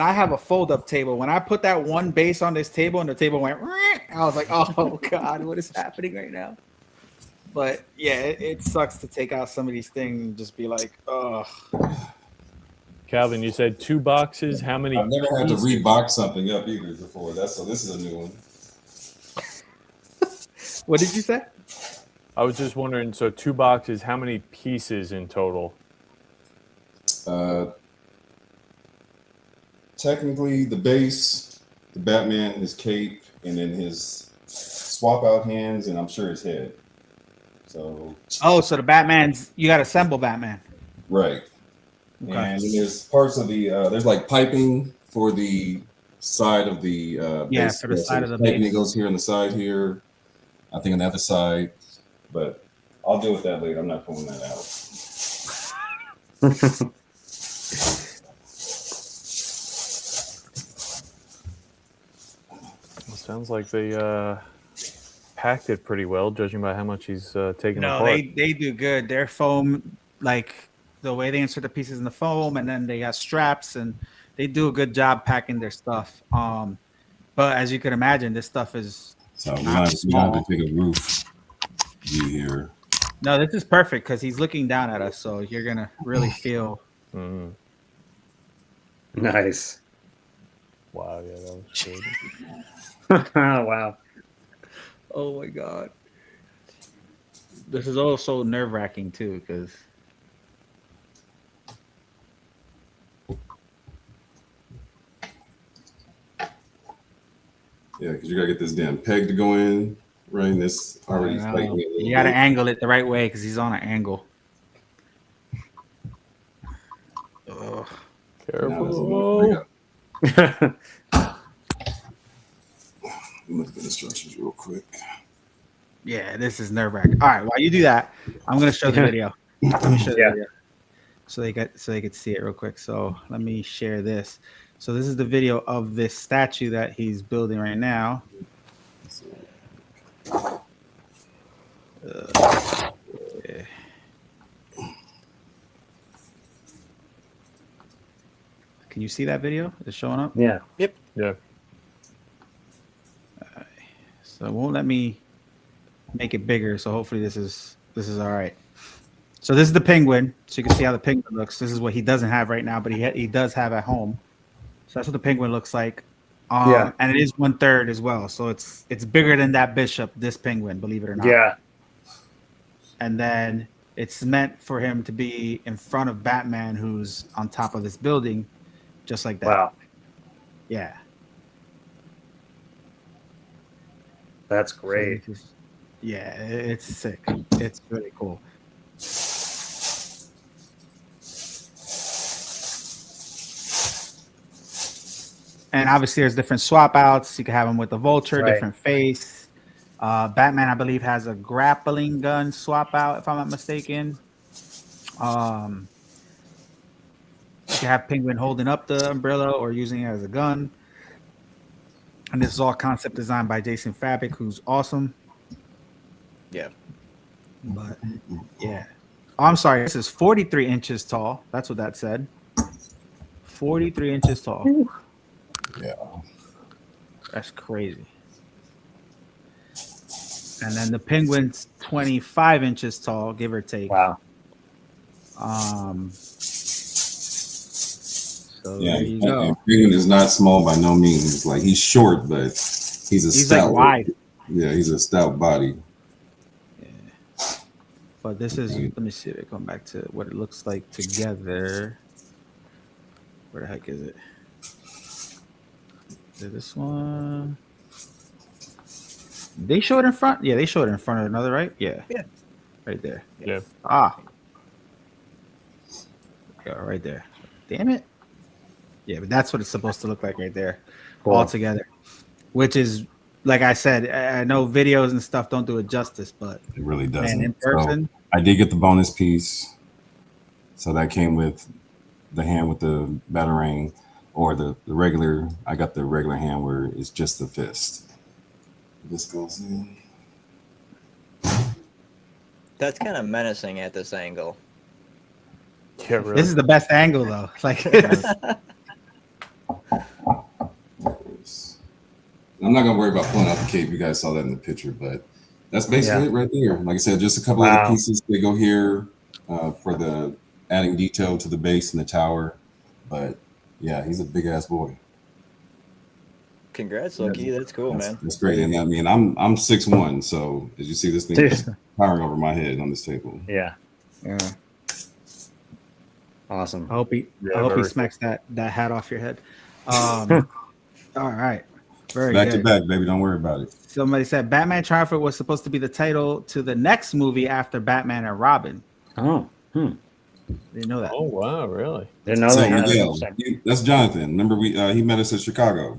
I have a fold-up table. When I put that one base on this table and the table went, I was like, oh God, what is happening right now? But yeah, it sucks to take out some of these things and just be like, oh. Calvin, you said 2 boxes. How many? I've never had to rebox something up either before. So this is a new one. What did you say? I was just wondering. So 2 boxes. How many pieces in total? Technically, the base, the Batman, his cape, and then his swap out hands, and I'm sure his head. So. Oh, so the Batman's, you got to assemble Batman. Right. Okay. And there's parts of the there's like piping for the side of the base. For the side of the base. base. It goes here on the side here. I think on the other side, but I'll deal with that later. I'm not pulling that out. Sounds like they packed it pretty well, judging by how much he's taken apart. No, they do good. Their foam, like the way they insert the pieces in the foam, and then they got straps, and they do a good job packing their stuff. But as you can imagine, this stuff is So we're gonna have to take a roof view here. No, this is perfect because he's looking down at us, so you're gonna really feel. Nice. Wow, yeah, that was good. Wow. Oh my god. This is also nerve-wracking too, because Yeah, because you gotta get this damn peg to go in, right? And this already you gotta angle it the right way because he's on an angle. Ugh. Careful. Let me look at the instructions real quick. Yeah, this is nerve-wracking. All right, while you do that, I'm gonna show the video. Let me show the video so they could see it real quick. So let me share this. So this is the video of this statue that he's building right now. Yeah. Can you see that video? Is it showing up? Yeah. Yep. Yeah. So it won't let me make it bigger. So hopefully this is all right. So this is the penguin. So you can see how the penguin looks. This is what he doesn't have right now, but he does have at home. So that's what the penguin looks like. And it is 1/3 as well. So it's bigger than that bishop, this penguin, believe it or not. Yeah. And then it's meant for him to be in front of Batman, who's on top of this building, just like that. Wow. Yeah. That's great. So yeah, it's sick. It's really cool. And obviously, there's different swap outs. You can have him with the Vulture, different face. Batman, I believe, has a grappling gun swap out, if I'm not mistaken. You can have Penguin holding up the umbrella or using it as a gun. And this is all concept designed by Jason Fabric, who's awesome. Yeah. But yeah. Oh, I'm sorry. This is 43 inches tall. That's what that said. 43 inches tall. Yeah. That's crazy. And then the penguin's 25 inches tall, give or take. Wow. So there you go. Penguin is not small by no means. Like he's short, but he's stout. Like wide. Yeah, he's a stout body. Yeah. But this is, let me see if it come back to what it looks like together. Where the heck is it? Is it this one? They show it in front? Yeah, they show it in front of another, right? Yeah. Yeah. Right there. Yeah. Ah. Yeah, right there. Damn it. Yeah, but that's what it's supposed to look like right there. Cool. All together. Which is, like I said, I know videos and stuff don't do it justice, but it really doesn't. Man, in person. So I did get the bonus piece. So that came with the hand with the batarang, or the regular. I got the regular hand where it's just the fist. This goes in. That's kind of menacing at this angle. Yeah, really. This is the best angle though. Like I'm not gonna worry about pulling out the cape. You guys saw that in the picture, but that's basically it right there. Like I said, just a couple other pieces. They go here for the adding detail to the base and the tower. But yeah, he's a big ass boy. Congrats, Loki. That's cool, man. That's great. And I mean, I'm 6'1", so as you see, this thing is towering over my head on this table. Yeah. yeah. Awesome. I hope he smacks that hat off your head. All right. Very back good. to back, baby. Don't worry about it. Somebody said Batman Triumphant was supposed to be the title to the next movie after Batman and Robin. Oh. Didn't know that. Oh wow, really? Didn't know So, that. yeah, that's Jonathan. Remember, he met us at Chicago.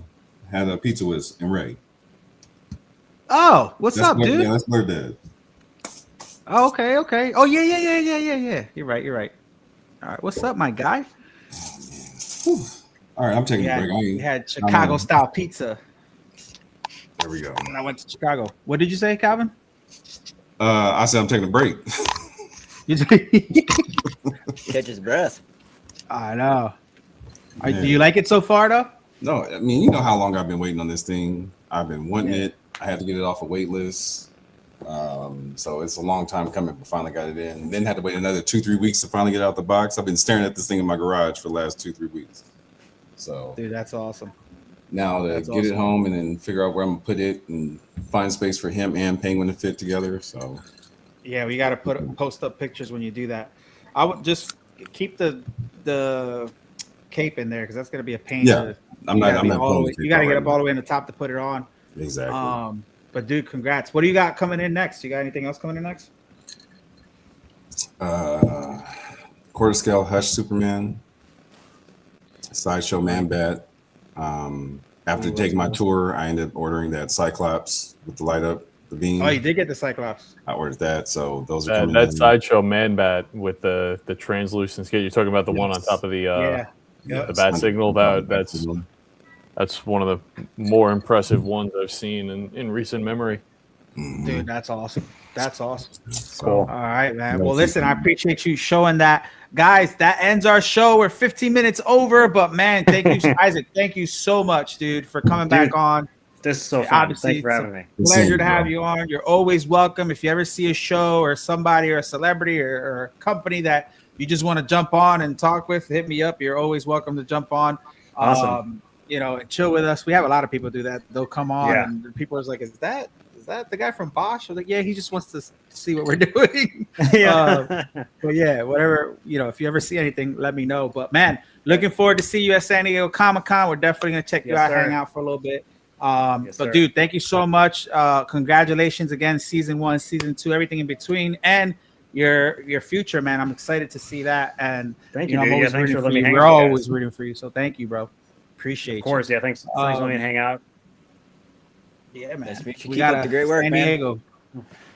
Had a pizza with and Ray. Oh, what's up, dude? Yeah, that's Blur Dad. Oh, okay. Oh, yeah. You're right. All right, what's up, my guy? Whew. All right, I'm taking a break. We had Chicago style pizza. There we go. When I went to Chicago. What did you say, Calvin? I said I'm taking a break. Catch his breath. I know. Do you like it so far, though? No, I mean, you know how long I've been waiting on this thing. I've been wanting it. I had to get it off a wait list. So it's a long time coming, but finally got it in. Then had to wait another 2-3 weeks to finally get it out the box. I've been staring at this thing in my garage for the last 2-3 weeks. So, dude, that's awesome. Now to get it home and then figure out where I'm gonna put it and find space for him and Penguin to fit together. So, yeah, we got to post up pictures when you do that. I would just keep the cape in there because that's gonna be a pain. Yeah, I'm not. You got to get up all the way in the top to put it on. Exactly. But dude, congrats. What do you got coming in next? You got anything else coming in next? Quarter scale Hush Superman, Sideshow Man Bat. After taking my tour, I ended up ordering that Cyclops with the light up, the beam. Oh, you did get the Cyclops. I ordered that, so those are coming that in. Sideshow Man Bat with the translucent skin. You're talking about the one on top of the the bat signal. That's one of the more impressive ones I've seen in recent memory. Dude, that's awesome. That's awesome. Cool. All right, man. Well, listen, I appreciate you showing that. Guys, that ends our show. We're 15 minutes over, but man, thank you, Isaac. Thank you so much, dude, for coming back on. This is so fun. Obviously, Thanks for having me. Pleasure to have you on. You're always welcome. If you ever see a show or somebody or a celebrity or a company that you just want to jump on and talk with, hit me up. You're always welcome to jump on. Awesome. And chill with us. We have a lot of people do that. They'll come on and people are like, is that the guy from Bosch? I was like, yeah, he just wants to see what we're doing. But yeah, whatever, if you ever see anything, let me know. But man, looking forward to see you at San Diego Comic-Con. We're definitely going to check you out, hang out for a little bit. But dude, thank you so much. Congratulations again, season 1, season 2, everything in between, and your future, man. I'm excited to see that. And thank you, I'm always thanks for rooting for letting me you. hang We're out, always rooting for you. So thank you, bro. Appreciate you. Of course, yeah. Thanks for letting me hang out. Yeah, man. We got up the great work, San Diego.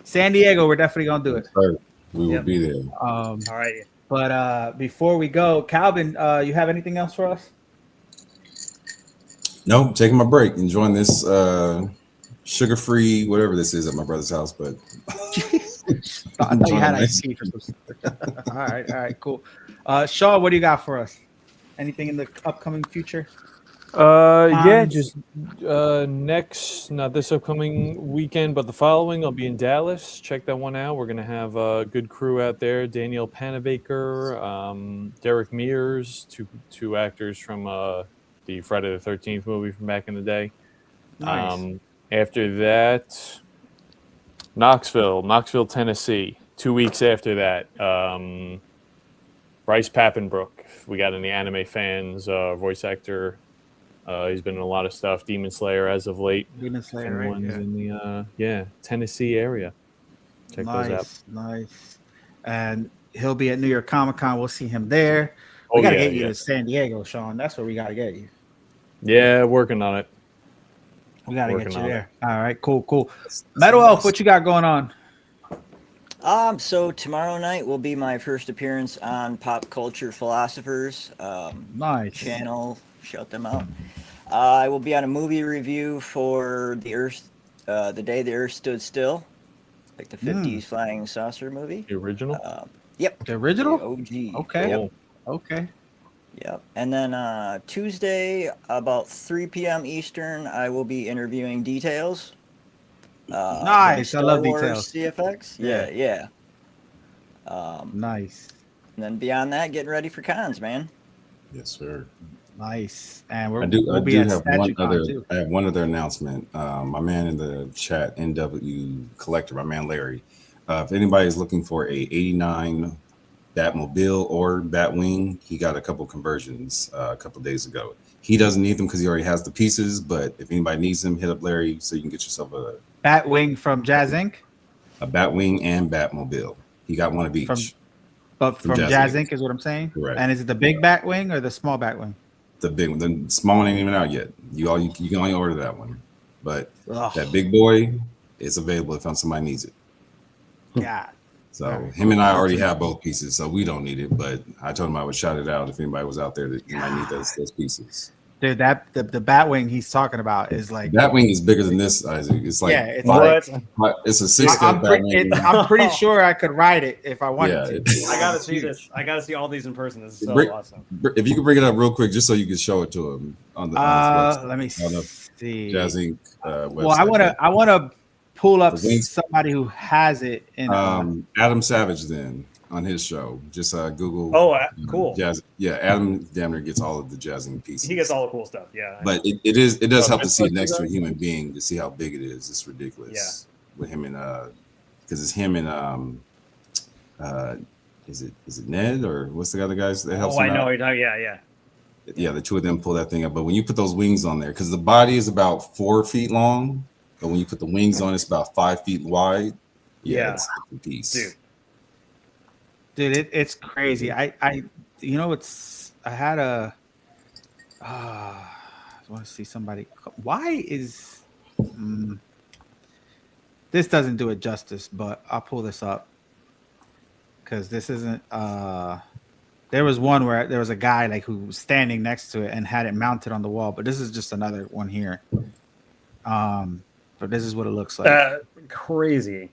San Diego, we're definitely gonna do it. Right. We will be there. All right. But before we go, Calvin, you have anything else for us? No, taking my break, enjoying this sugar-free, whatever this is at my brother's house. But I thought you had ice tea for some. All right, cool. Shaw, what do you got for us? Anything in the upcoming future? Just not this upcoming weekend, but the following, I'll be in Dallas. Check that one out. We're gonna have a good crew out there. Daniel Panabaker, Derek Mears, two actors from the Friday the 13th movie from back in the day. Nice. After that, Knoxville, Tennessee. 2 weeks after that, Bryce Papenbrook. If we got any anime fans, voice actor. He's been in a lot of stuff. Demon Slayer as of late. Demon Slayer, right? One's in the Tennessee area. Check those out. Nice. And he'll be at New York Comic Con. We'll see him there. We gotta get you to San Diego, Sean. That's where we gotta get you. Yeah, working on it. We gotta get you there. All right, cool. Metal Elf, what you got going on? So tomorrow night will be my first appearance on Pop Culture Philosophers nice channel. Shout them out. I will be on a movie review for the Day the Earth Stood Still, like the 50s flying saucer movie. The original? Yep. The original? The OG. Okay. Yep. Okay. Yep. And then Tuesday, about 3 p.m. Eastern, I will be interviewing Details. Nice. I love Wars Details. CFX. Yeah. Nice. And then beyond that, getting ready for cons, man. Yes, sir. Nice. And I do have one other announcement. My man in the chat, NW Collector, my man Larry. If anybody is looking for a 89 Batmobile or Batwing, he got a couple conversions a couple days ago. He doesn't need them because he already has the pieces, but if anybody needs them, hit up Larry so you can get yourself a Batwing from Jazz Inc. A Batwing and Batmobile. He got one of each. From Jazz Inc. is what I'm saying. Correct. And is it the big Batwing or the small Batwing? The big one. The small one ain't even out yet. You can only order that one, but that big boy is available if somebody needs it. Yeah. So him and I already have both pieces, so we don't need it. But I told him I would shout it out if anybody was out there that might need those pieces. Dude, that the Batwing he's talking about is like that wing is bigger than this, Isaac. It's like it's it's a 6 I'm pretty sure I could ride it if I wanted to. I gotta see this. I gotta see all these in person. This is so awesome. If you could bring it up real quick, just so you can show it to him on the. Let me see. Jazz Inc. Website. Well, I wanna pull up somebody who has it in Adam Savage then on his show. Just Google. Cool. Jazz. Yeah, Adam Damner gets all of the jazzing pieces. He gets all the cool stuff. Yeah. But it does help to see it next to a human being to see how big it is. It's ridiculous. Yeah. With him and because it's him and is it Ned or what's the other guys that helps him out? Yeah, the two of them pull that thing up. But when you put those wings on there, because the body is about 4 feet long, but when you put the wings on, it's about 5 feet wide. Yeah. It's a piece. Dude, it's crazy. I had a I want to see somebody. Why is this doesn't do it justice, but I'll pull this up because this isn't there was one where there was a guy like who was standing next to it and had it mounted on the wall, but this is just another one here. But this is what it looks like. Crazy.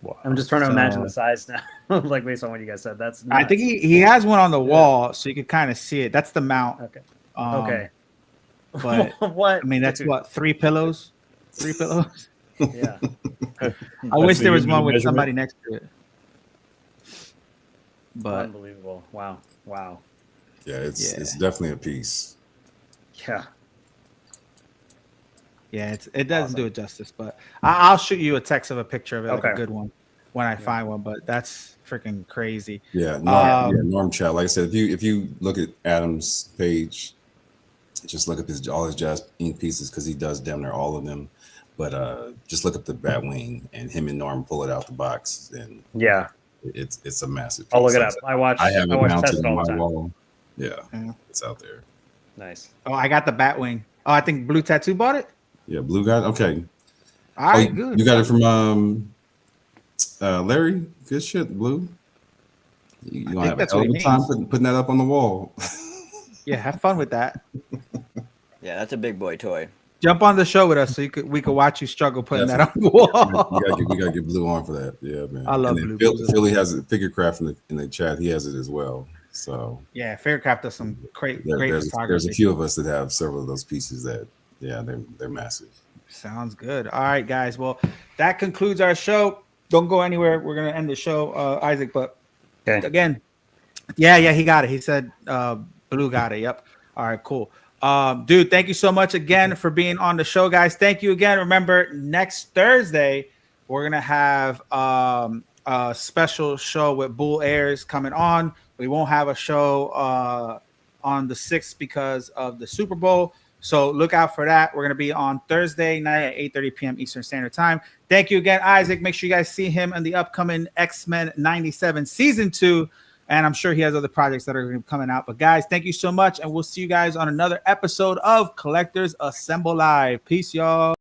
Wow. I'm just trying to imagine the size now, like based on what you guys said. That's nuts. I think he has one on the wall, so you can kind of see it. That's the mount. Okay. Okay. But what? I mean, that's what 3 pillows. 3 pillows. Yeah. I wish there was one with somebody next to it. But unbelievable! Wow. Yeah, it's definitely a piece. Yeah. Yeah, it doesn't do it justice, but I'll shoot you a text of a picture of it, like a good one, when I find one. But that's freaking crazy. Yeah, Norm Chat. Like I said, if you look at Adam's page, just look up all his Jazz Inc. pieces because he does damn near all of them. But just look up the Batwing and him and Norm pull it out the box, and it's a massive piece. I'll look it up. I have it mounted on my wall. Yeah, it's out there. Nice. Oh, I got the Batwing. Oh, I think Blue Tattoo bought it. Yeah, Blue got it. Okay. All right, good. You got it from Larry. Good shit, Blue. You gonna have a hell of a time putting that up on the wall. Yeah, have fun with that. Yeah, that's a big boy toy. Jump on the show with us so we could watch you struggle putting that on the wall. we gotta get Blue on for that. Yeah, man. I love Blue. Philly has a Figurecraft in the chat. He has it as well. So yeah, Figurecraft does some great photography. There's a few of us that have several of those pieces that. Yeah, they're massive. Sounds good. All right, guys. Well, that concludes our show. Don't go anywhere. We're gonna end the show, Isaac. But again, yeah, he got it. He said Blue got it. Yep. All right, cool. Dude, thank you so much again for being on the show, guys. Thank you again. Remember, next Thursday we're gonna have a special show with Bull Airs coming on. We won't have a show on the 6th because of the Super Bowl. So look out for that. We're going to be on Thursday night at 8:30 p.m. Eastern Standard Time. Thank you again, Isaac. Make sure you guys see him in the upcoming X-Men97 Season 2. And I'm sure he has other projects that are going to be coming out. But, guys, thank you so much. And we'll see you guys on another episode of Collectors Assemble Live. Peace, y'all.